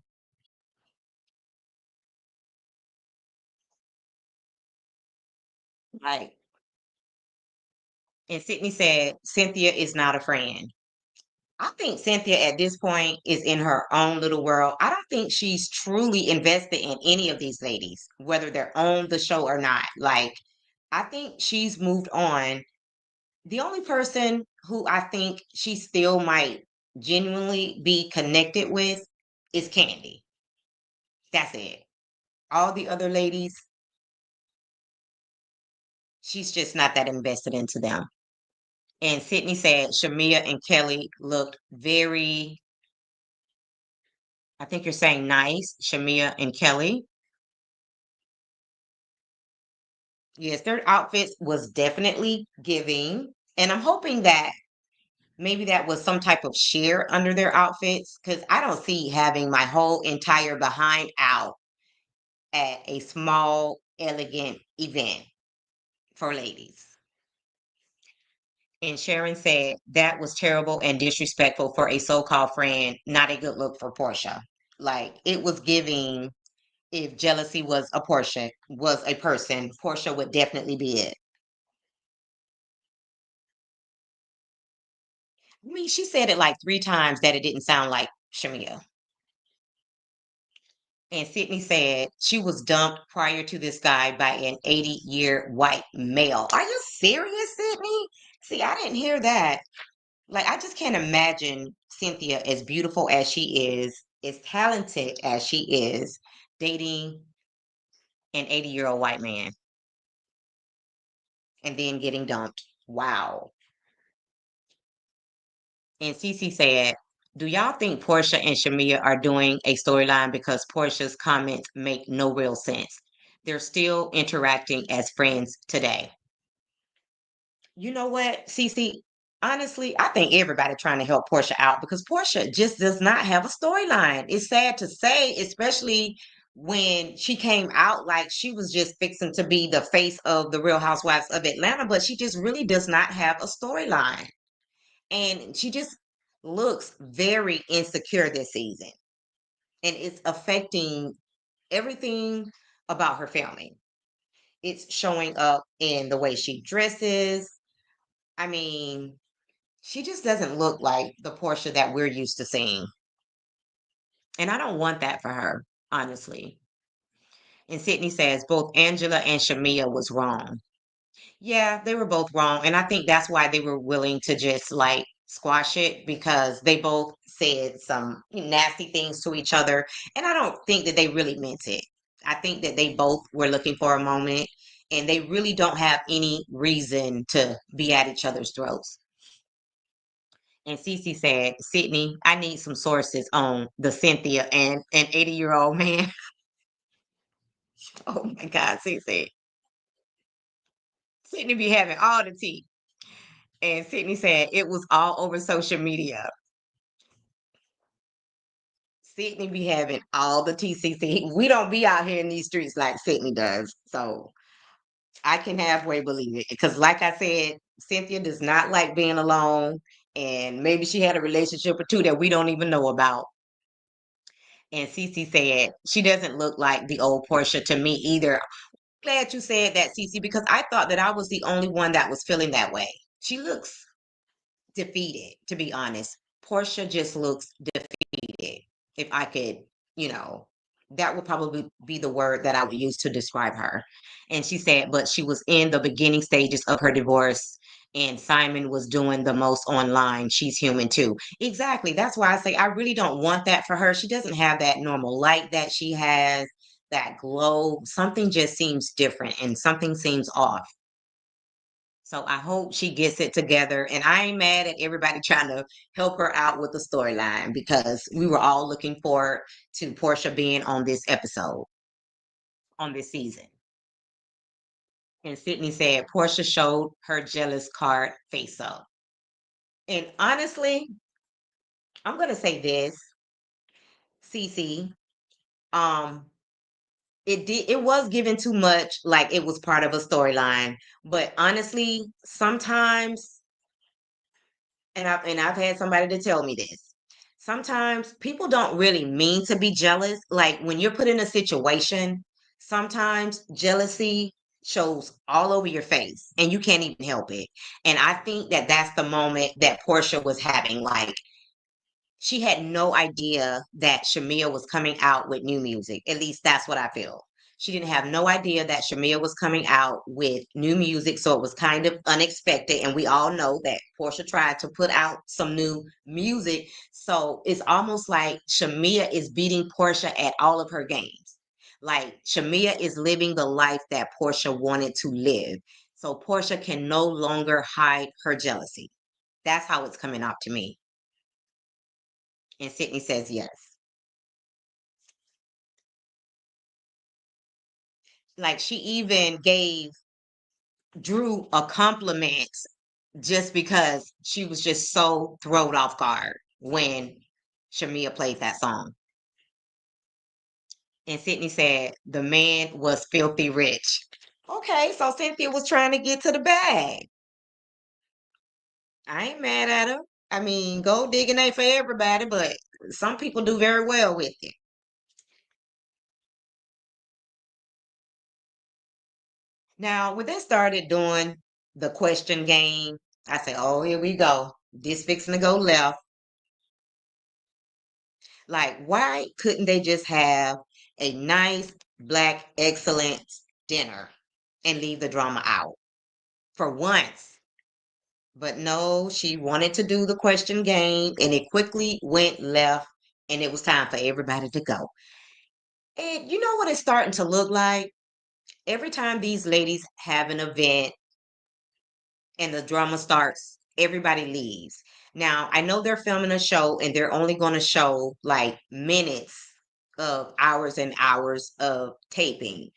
Like, and Sydney said, Cynthia is not a friend. I think Cynthia at this point is in her own little world. I don't think she's truly invested in any of these ladies, whether they're on the show or not. Like, I think she's moved on. The only person who I think she still might genuinely be connected with is Candy. That's it. All the other ladies, she's just not that invested into them. And Sydney said Shamea and Kelly looked very, I think you're saying nice, Shamea and Kelly. Yes, their outfits was definitely giving. And I'm hoping that maybe that was some type of sheer under their outfits because I don't see having my whole entire behind out at a small, elegant event for ladies. And Sharon said that was terrible and disrespectful for a so-called friend, not a good look for Portia. Like, it was giving, if jealousy was a person, Portia would definitely be it. I mean, she said it like 3 times that it didn't sound like Shamia. And Sydney said she was dumped prior to this guy by an 80-year white male. Are you serious, Sydney? See, I didn't hear that. Like, I just can't imagine Cynthia, as beautiful as she is, as talented as she is, dating an 80-year-old white man and then getting dumped. Wow. And Cece said, do y'all think Portia and Shamia are doing a storyline because Portia's comments make no real sense? They're still interacting as friends today. You know what, Cece? Honestly, I think everybody trying to help Portia out because Portia just does not have a storyline. It's sad to say, especially when she came out like she was just fixing to be the face of the Real Housewives of Atlanta, but she just really does not have a storyline. And she just looks very insecure this season. And it's affecting everything about her family. It's showing up in the way she dresses. I mean, she just doesn't look like the Portia that we're used to seeing. And I don't want that for her, honestly. And Sydney says both Angela and Shamia was wrong. Yeah, they were both wrong. And I think that's why they were willing to just like squash it because they both said some nasty things to each other. And I don't think that they really meant it. I think that they both were looking for a moment and they really don't have any reason to be at each other's throats. And Cece said, Sydney, I need some sources on the Cynthia and an 80-year-old man. Oh my God, Cece. Sydney be having all the tea. And Sydney said it was all over social media. Sydney be having all the TCC. We don't be out here in these streets like Sydney does. So I can halfway believe it. Because, like I said, Cynthia does not like being alone. And maybe she had a relationship or two that we don't even know about. And Cece said she doesn't look like the old Portia to me either. Glad you said that, Cece, because I thought that I was the only one that was feeling that way. She looks defeated, to be honest. Portia just looks defeated. If I could, you know, that would probably be the word that I would use to describe her. And she said, but she was in the beginning stages of her divorce, and Simon was doing the most online. She's human too. Exactly. That's why I say I really don't want that for her. She doesn't have that normal light that she has, that glow. Something just seems different and something seems off. So I hope she gets it together. And I ain't mad at everybody trying to help her out with the storyline because we were all looking forward to Portia being on this episode, on this season. And Sydney said Portia showed her jealous card face up. And honestly, I'm gonna say this, Cece. Um, it was given too much, like it was part of a storyline. But honestly, sometimes and I've had somebody to tell me this. Sometimes people don't really mean to be jealous. Like when you're put in a situation, sometimes jealousy shows all over your face and you can't even help it. And I think that that's the moment that Portia was having. Like she had no idea that Shamea was coming out with new music. At least that's what I feel. She didn't have no idea that Shamea was coming out with new music, so it was kind of unexpected. And we all know that Portia tried to put out some new music, so it's almost like Shamea is beating Portia at all of her games. Like Shamea is living the life that Portia wanted to live, so Portia can no longer hide her jealousy. That's how it's coming out to me. And Sydney says yes. Like she even gave Drew a compliment just because she was just so thrown off guard when Shamea played that song. And Sydney said the man was filthy rich. Okay, so Cynthia was trying to get to the bag. I ain't mad at her. I mean, gold digging ain't for everybody, but some people do very well with it. Now, when they started doing the question game, I said, oh, here we go. This fixing to go left. Like, why couldn't they just have a nice black excellence dinner and leave the drama out for once? But no, she wanted to do the question game and it quickly went left and it was time for everybody to go. And you know what it's starting to look like? Every time these ladies have an event and the drama starts, everybody leaves. Now, I know they're filming a show and they're only going to show like minutes of hours and hours of taping,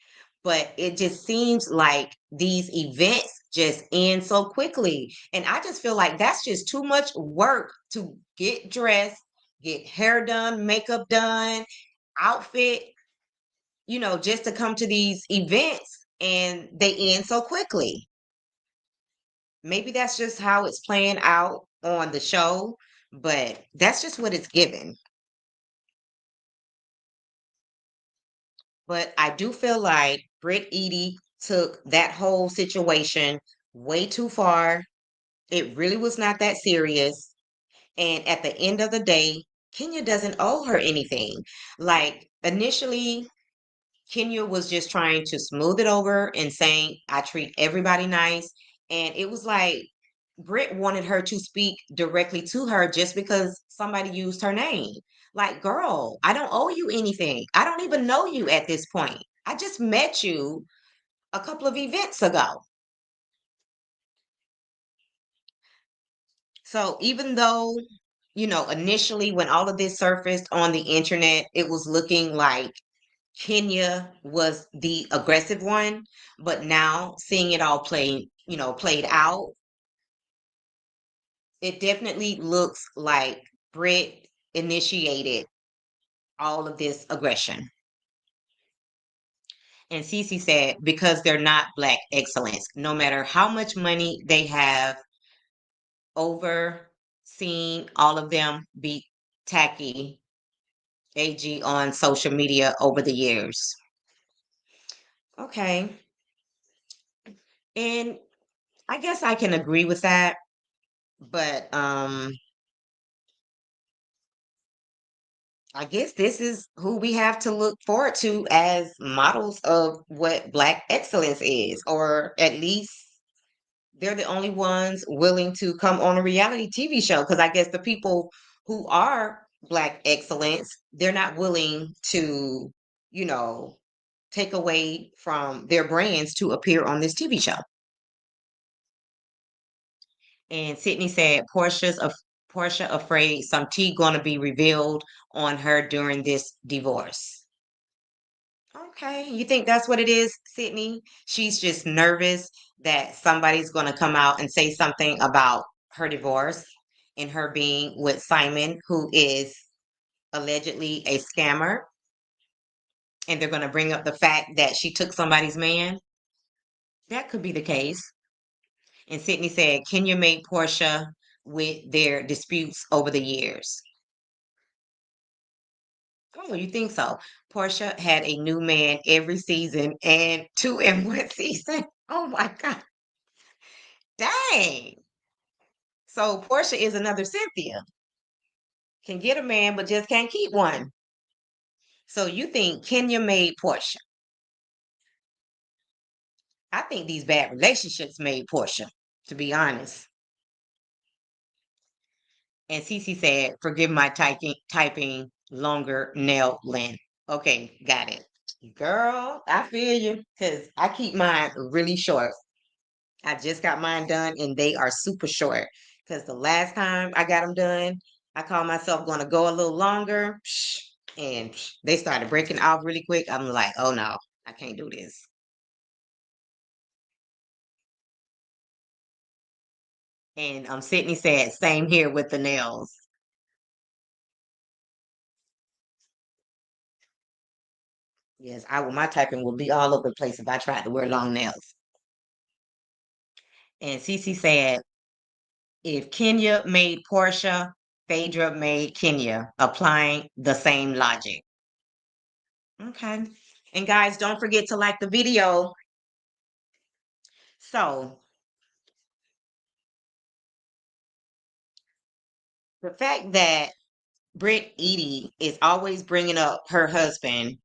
but it just seems like these events just end so quickly. And I just feel like that's just too much work to get dressed, get hair done, makeup done, outfit, just to come to these events and they end so quickly. Maybe that's just how it's playing out on the show, but that's just what it's given. But I do feel like Brit Eady took that whole situation way too far. It really was not that serious. And at the end of the day, Kenya doesn't owe her anything. Like initially, Kenya was just trying to smooth it over and saying, I treat everybody nice. And it was like Britt wanted her to speak directly to her just because somebody used her name. Like, girl, I don't owe you anything. I don't even know you at this point. I just met you a couple of events ago. So even though, initially when all of this surfaced on the internet, it was looking like Kenya was the aggressive one, but now seeing it all played out, it definitely looks like Brit initiated all of this aggression. And Cece said, because they're not Black excellence. No matter how much money they have, overseen all of them be tacky AG on social media over the years. Okay. And I guess I can agree with that, but I guess this is who we have to look forward to as models of what Black excellence is, or at least they're the only ones willing to come on a reality TV show. Because I guess the people who are Black excellence, they're not willing to, you know, take away from their brands to appear on this TV show. And Sydney said, Porsha afraid some tea gonna be revealed on her during this divorce. Okay, you think that's what it is, Sydney? She's just nervous that somebody's gonna come out and say something about her divorce and her being with Simon, who is allegedly a scammer, and they're gonna bring up the fact that she took somebody's man. That could be the case. And Sydney said Kenya made Porsha with their disputes over the years. Oh, you think so? Portia had a new man every season and two in one season. Oh my God. Dang. So Portia is another Cynthia. Can get a man, but just can't keep one. So you think Kenya made Portia? I think these bad relationships made Portia, to be honest. And Cece said, forgive my typing longer nail length. Okay, got it. Girl, I feel you because I keep mine really short. I just got mine done and they are super short because the last time I got them done, I called myself going to go a little longer and they started breaking off really quick. I'm like, oh no, I can't do this. And Sydney said, same here with the nails. Yes, my typing will be all over the place if I tried to wear long nails. And Cece said, if Kenya made Portia, Phaedra made Kenya, applying the same logic. Okay. And guys, don't forget to like the video. So the fact that Brit Eady is always bringing up her husband,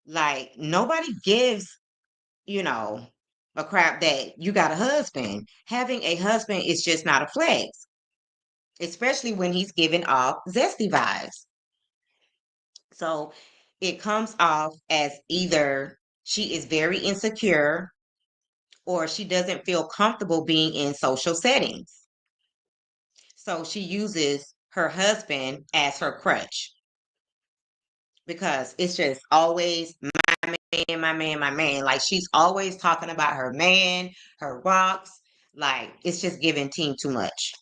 like nobody gives, you know, a crap that you got a husband. Having a husband is just not a flex, especially when he's giving off zesty vibes. So it comes off as either she is very insecure or she doesn't feel comfortable being in social settings. So she uses her husband as her crutch because it's just always my man, my man, my man. Like she's always talking about her man, her rocks. Like it's just giving team too much.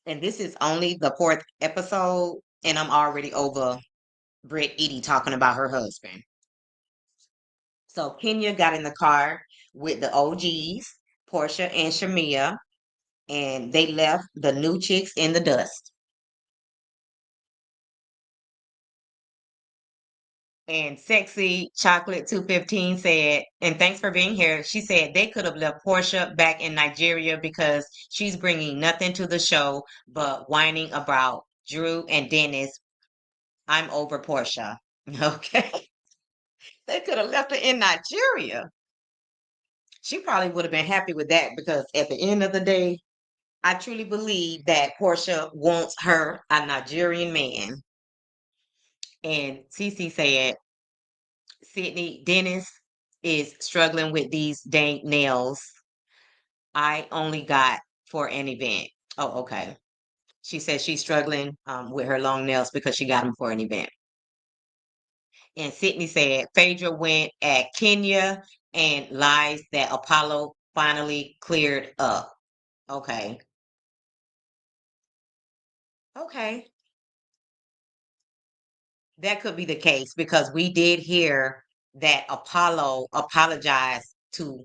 And this is only the fourth episode, and I'm already over Brit Eady talking about her husband. So Kenya got in the car with the OGs, Porsha and Shamea, and they left the new chicks in the dust. And Sexy Chocolate 215 said, and thanks for being here. She said they could have left Portia back in Nigeria because she's bringing nothing to the show but whining about Drew and Dennis. I'm over Portia. Okay. They could have left her in Nigeria. She probably would have been happy with that because at the end of the day, I truly believe that Portia wants her a Nigerian man. And Cece said, Sydney Dennis is struggling with these dang nails. I only got for an event. Oh, okay. She says she's struggling with her long nails because she got them for an event. And Sydney said Phaedra went at Kenya and lies that Apollo finally cleared up. Okay. Okay, that could be the case because we did hear that Apollo apologized to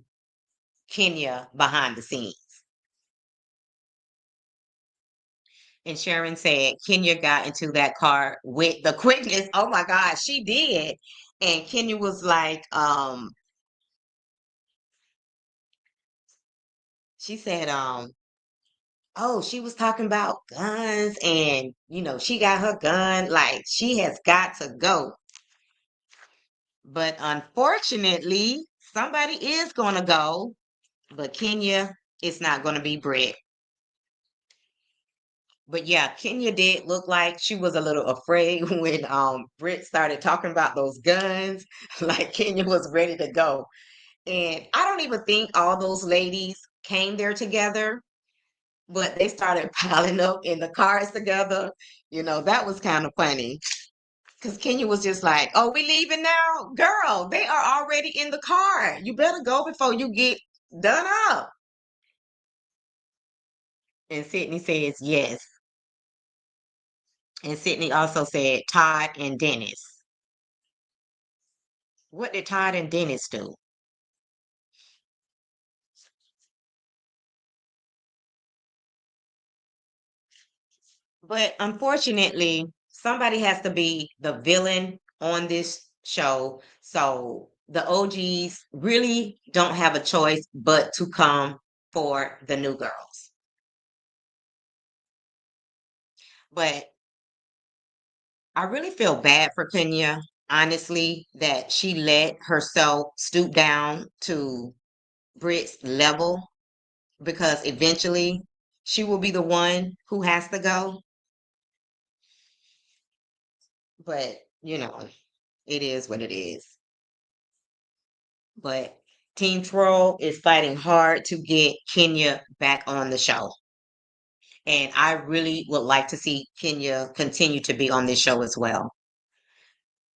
Kenya behind the scenes. And Sharon said Kenya got into that car with the quickness. Oh my God, she did. And Kenya was like, she said, oh, she was talking about guns and, she got her gun. Like, she has got to go. But unfortunately, somebody is going to go. But Kenya, it's not going to be Brit. But yeah, Kenya did look like she was a little afraid when Brit started talking about those guns. Like Kenya was ready to go. And I don't even think all those ladies came there together, but they started piling up in the cars together. That was kind of funny. Because Kenya was just like, oh, we leaving now? Girl, they are already in the car. You better go before you get done up. And Sydney says yes. And Sydney also said Todd and Dennis. What did Todd and Dennis do? But unfortunately, somebody has to be the villain on this show. So the OGs really don't have a choice but to come for the new girls. But I really feel bad for Kenya, honestly, that she let herself stoop down to Brit's level because eventually she will be the one who has to go. But, it is what it is. But Team Troll is fighting hard to get Kenya back on the show. And I really would like to see Kenya continue to be on this show as well.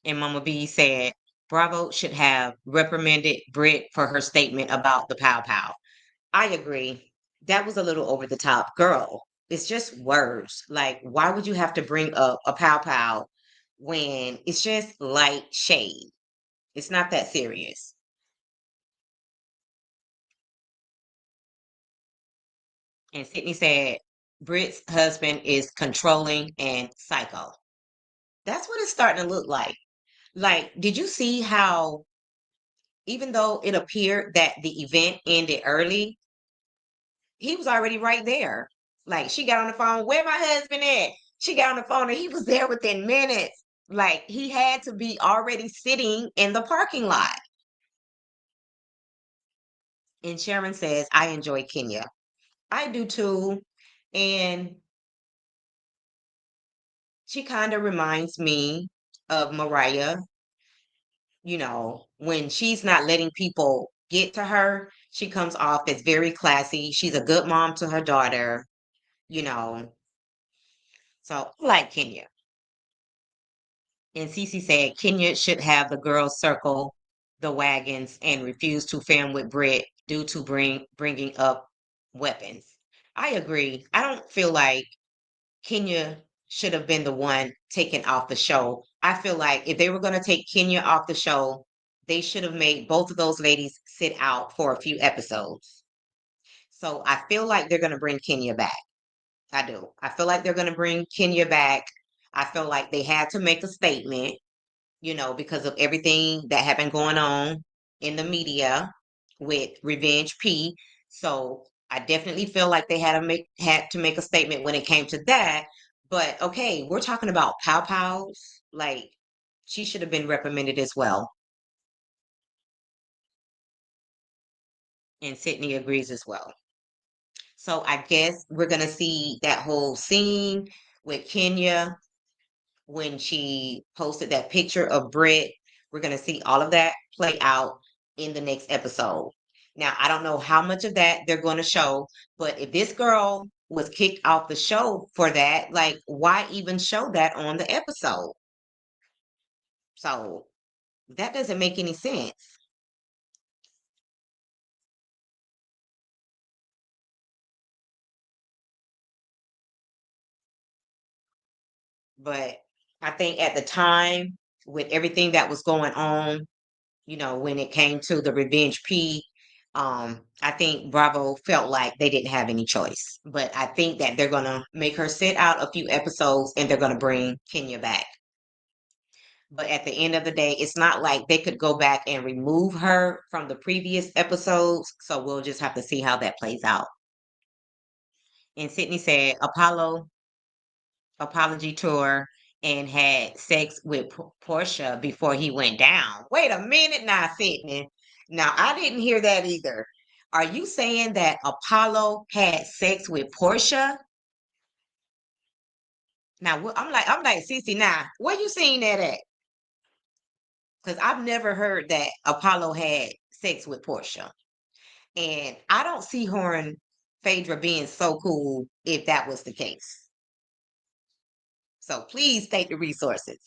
And Mama B said Bravo should have reprimanded Brit for her statement about the pow-pow. I agree. That was a little over the top. Girl, it's just words. Like, why would you have to bring up a pow-pow when it's just light shade? It's not that serious. And Sydney said, Brit's husband is controlling and psycho. That's what it's starting to look like. Like, did you see how, even though it appeared that the event ended early, he was already right there. Like, she got on the phone, where my husband at? She got on the phone and he was there within minutes. Like, he had to be already sitting in the parking lot. And Sharon says, I enjoy Kenya. I do too. And she kind of reminds me of Mariah, when she's not letting people get to her, she comes off as very classy. She's a good mom to her daughter, you know. So I like Kenya. And Cece said Kenya should have the girls circle the wagons and refuse to film with Brit due to bringing up weapons. I agree. I don't feel like Kenya should have been the one taken off the show. I feel like if they were going to take Kenya off the show, they should have made both of those ladies sit out for a few episodes. So I feel like they're going to bring Kenya back. I do. I feel like they're going to bring Kenya back. I feel like they had to make a statement, because of everything that had been going on in the media with Revenge P. So I definitely feel like they had to make a statement when it came to that. But okay, we're talking about pow pows. Like she should have been reprimanded as well. And Sydney agrees as well. So I guess we're gonna see that whole scene with Kenya when she posted that picture of Brit. We're going to see all of that play out in the next episode. Now, I don't know how much of that they're going to show, but if this girl was kicked off the show for that, like, why even show that on the episode? So that doesn't make any sense. But I think at the time, with everything that was going on, when it came to the revenge P, I think Bravo felt like they didn't have any choice. But I think that they're gonna make her sit out a few episodes and they're gonna bring Kenya back. But at the end of the day, it's not like they could go back and remove her from the previous episodes. So we'll just have to see how that plays out. And Sydney said Apollo apology tour and had sex with Portia before he went down. Wait a minute now, Sydney. Now I didn't hear that either. Are you saying that Apollo had sex with Portia? Now I'm like, Cece, now where you seen that at? Because I've never heard that Apollo had sex with Portia. And I don't see her and Phaedra being so cool if that was the case. So please take the resources.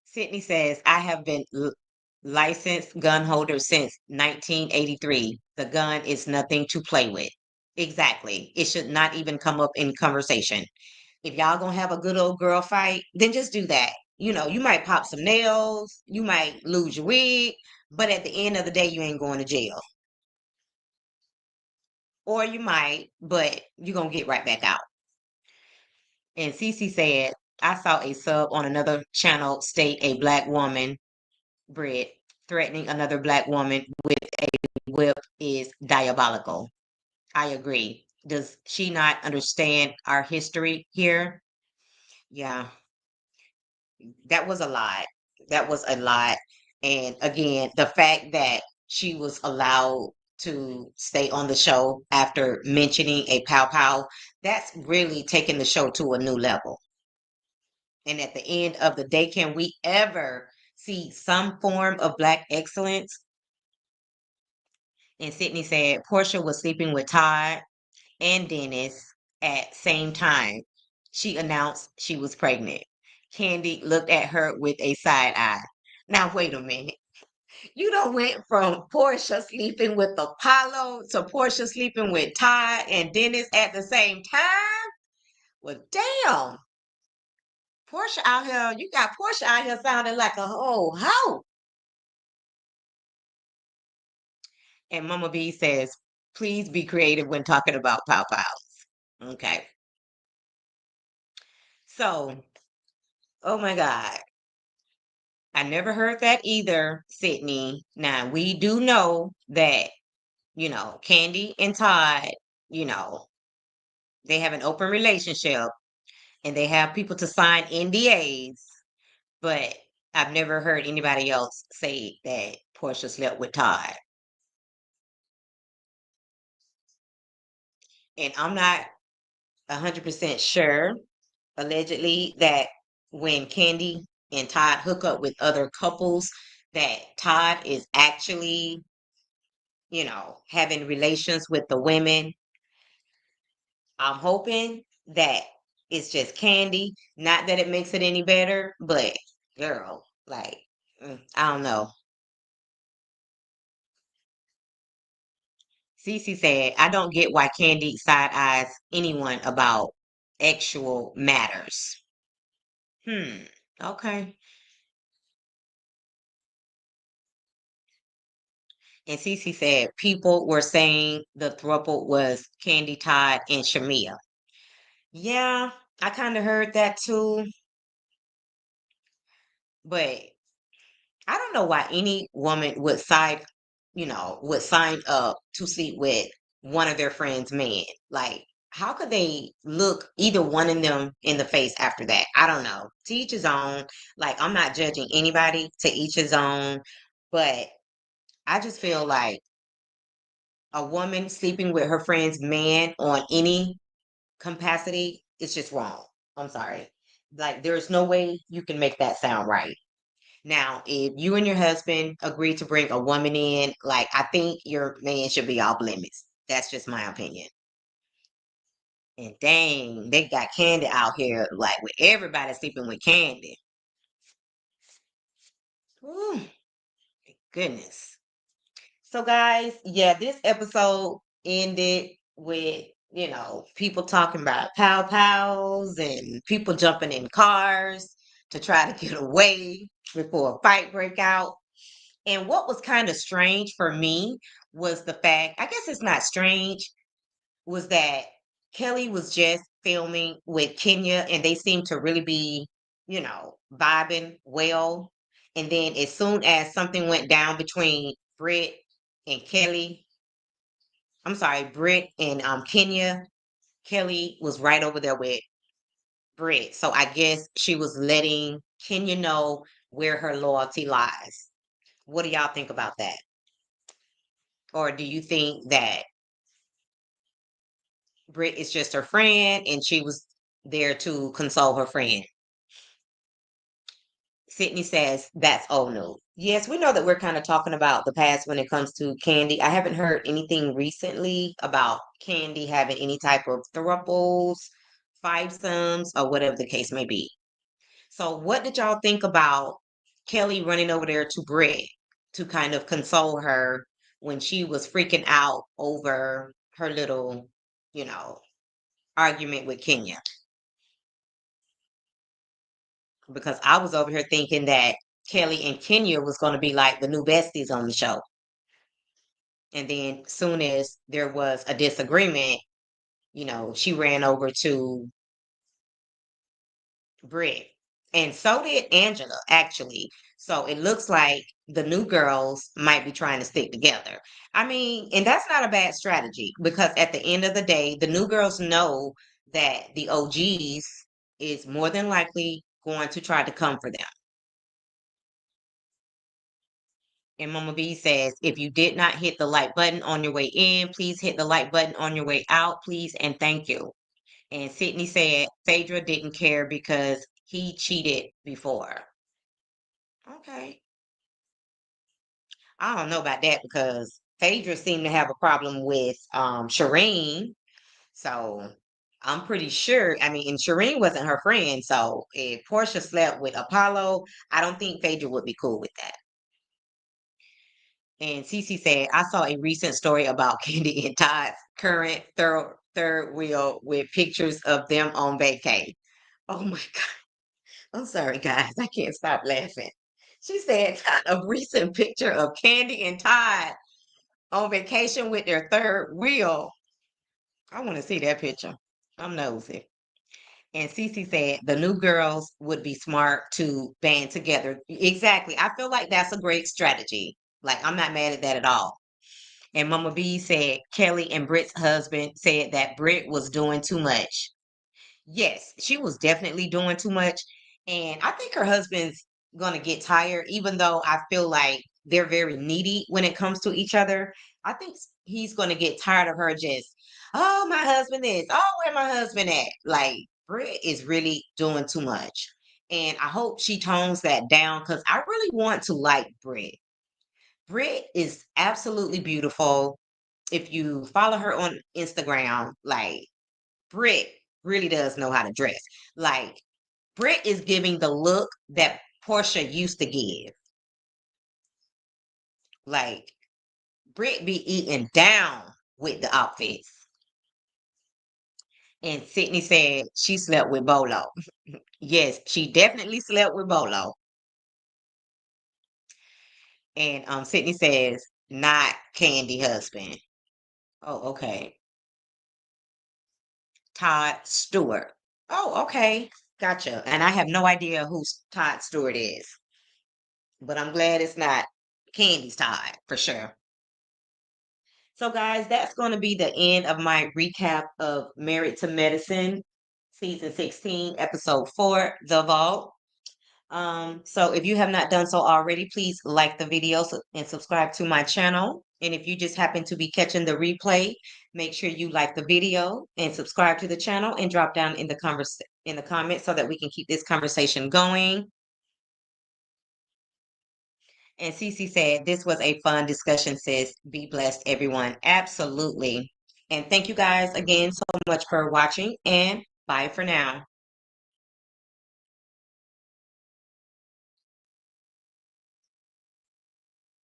Sydney says, I have been licensed gun holder since 1983. The gun is nothing to play with. Exactly. It should not even come up in conversation. If y'all gonna have a good old girl fight, then just do that. You might pop some nails, you might lose your wig, but at the end of the day, you ain't going to jail. Or you might, but you're gonna get right back out. And Cece said, I saw a sub on another channel state a black woman, Brit, threatening another black woman with a whip is diabolical. I agree. Does she not understand our history here? Yeah, that was a lot. That was a lot. And again, the fact that she was allowed to stay on the show after mentioning a pow-pow, that's really taking the show to a new level. And at the end of the day, can we ever see some form of black excellence? And Sydney said Portia was sleeping with Todd and Dennis at same time. She announced she was pregnant. Candy looked at her with a side eye. Now wait a minute. You done went from Portia sleeping with Apollo to Portia sleeping with Todd and Dennis at the same time? Well, damn. Portia out here, you got Portia out here sounding like a whole hoe. And Mama B says, please be creative when talking about pow pows. Okay. So, oh my God. I never heard that either, Sydney. Now, we do know that, Candy and Todd, you know, they have an open relationship and they have people to sign NDAs, but I've never heard anybody else say that Portia slept with Todd. And I'm not 100% sure, allegedly, that when Candy and Todd hook up with other couples, that Todd is actually, having relations with the women. I'm hoping that it's just Candy. Not that it makes it any better, but girl, like, I don't know. Cece said, I don't get why Candy side eyes anyone about actual matters. Okay. And Cece said people were saying the throuple was Candy, Todd, and Shamea. Yeah, I kind of heard that too, but I don't know why any woman would sign up to sleep with one of their friends' men. Like, how could they look either one of them in the face after that? I don't know. To each his own. Like, I'm not judging anybody, to each his own. But I just feel like a woman sleeping with her friend's man on any capacity is just wrong. I'm sorry. Like, there's no way you can make that sound right. Now, if you and your husband agree to bring a woman in, like, I think your man should be off limits. That's just my opinion. And dang, they got Candy out here, like, with everybody sleeping with Candy. Ooh, goodness. So, guys, yeah, this episode ended with people talking about pow-pows and people jumping in cars to try to get away before a fight break out. And what was kind of strange for me was the fact, I guess it's not strange, was that Kelly was just filming with Kenya and they seemed to really be, vibing well. And then as soon as something went down between Britt and Kelly, I'm sorry, Britt and Kenya, Kelly was right over there with Britt. So I guess she was letting Kenya know where her loyalty lies. What do y'all think about that? Or do you think that Britt is just her friend and she was there to console her friend? Sydney says that's old news. Yes, we know that we're kind of talking about the past when it comes to Candy. I haven't heard anything recently about Candy having any type of thruples, fivesomes, or whatever the case may be. So, what did y'all think about Kelly running over there to Britt to kind of console her when she was freaking out over her little, you know, argument with Kenya? Because I was over here thinking that Kelly and Kenya was going to be like the new besties on the show. And then soon as there was a disagreement, she ran over to Britt. And so did Angela, actually. So it looks like the new girls might be trying to stick together. I mean, and that's not a bad strategy because at the end of the day, the new girls know that the OGs is more than likely going to try to come for them. And Mama B says, if you did not hit the like button on your way in, please hit the like button on your way out, please, and thank you. And Sydney said Phaedra didn't care because he cheated before. Okay. I don't know about that because Phaedra seemed to have a problem with Shireen. So I'm pretty sure, I mean, and Shireen wasn't her friend. So if Porsha slept with Apollo, I don't think Phaedra would be cool with that. And Cece said, I saw a recent story about Candy and Todd's current third wheel with pictures of them on vacay. Oh my God. I'm sorry, guys. I can't stop laughing. She said, a recent picture of Candy and Todd on vacation with their third wheel. I want to see that picture. I'm nosy. And Cece said the new girls would be smart to band together. Exactly. I feel like that's a great strategy. Like, I'm not mad at that at all. And Mama B said Kelly and Britt's husband said that Britt was doing too much. Yes, she was definitely doing too much. And I think her husband's going to get tired, even though I feel like they're very needy when it comes to each other. I think he's going to get tired of her just, oh, my husband is, oh, where my husband at? Like, Britt is really doing too much. And I hope she tones that down because I really want to like Britt. Britt is absolutely beautiful. If you follow her on Instagram, like Britt really does know how to dress. Like Britt is giving the look that Porsha used to give. Like Britt be eating down with the outfits. And Sydney said she slept with Bolo. Yes, she definitely slept with Bolo. And Sydney says not Candy husband. Oh, okay. Todd Stewart. Oh, okay. Gotcha. And I have no idea who Todd Stewart is, but I'm glad it's not Candy's Todd for sure. So, guys, that's going to be the end of my recap of Married to Medicine, season 16, episode 4, The Vault. So if you have not done so already, please like the video and subscribe to my channel. And if you just happen to be catching the replay, make sure you like the video and subscribe to the channel and drop down in the comments so that we can keep this conversation going. And Cece said, this was a fun discussion, sis. Be blessed, everyone. Absolutely. And thank you guys again so much for watching and bye for now.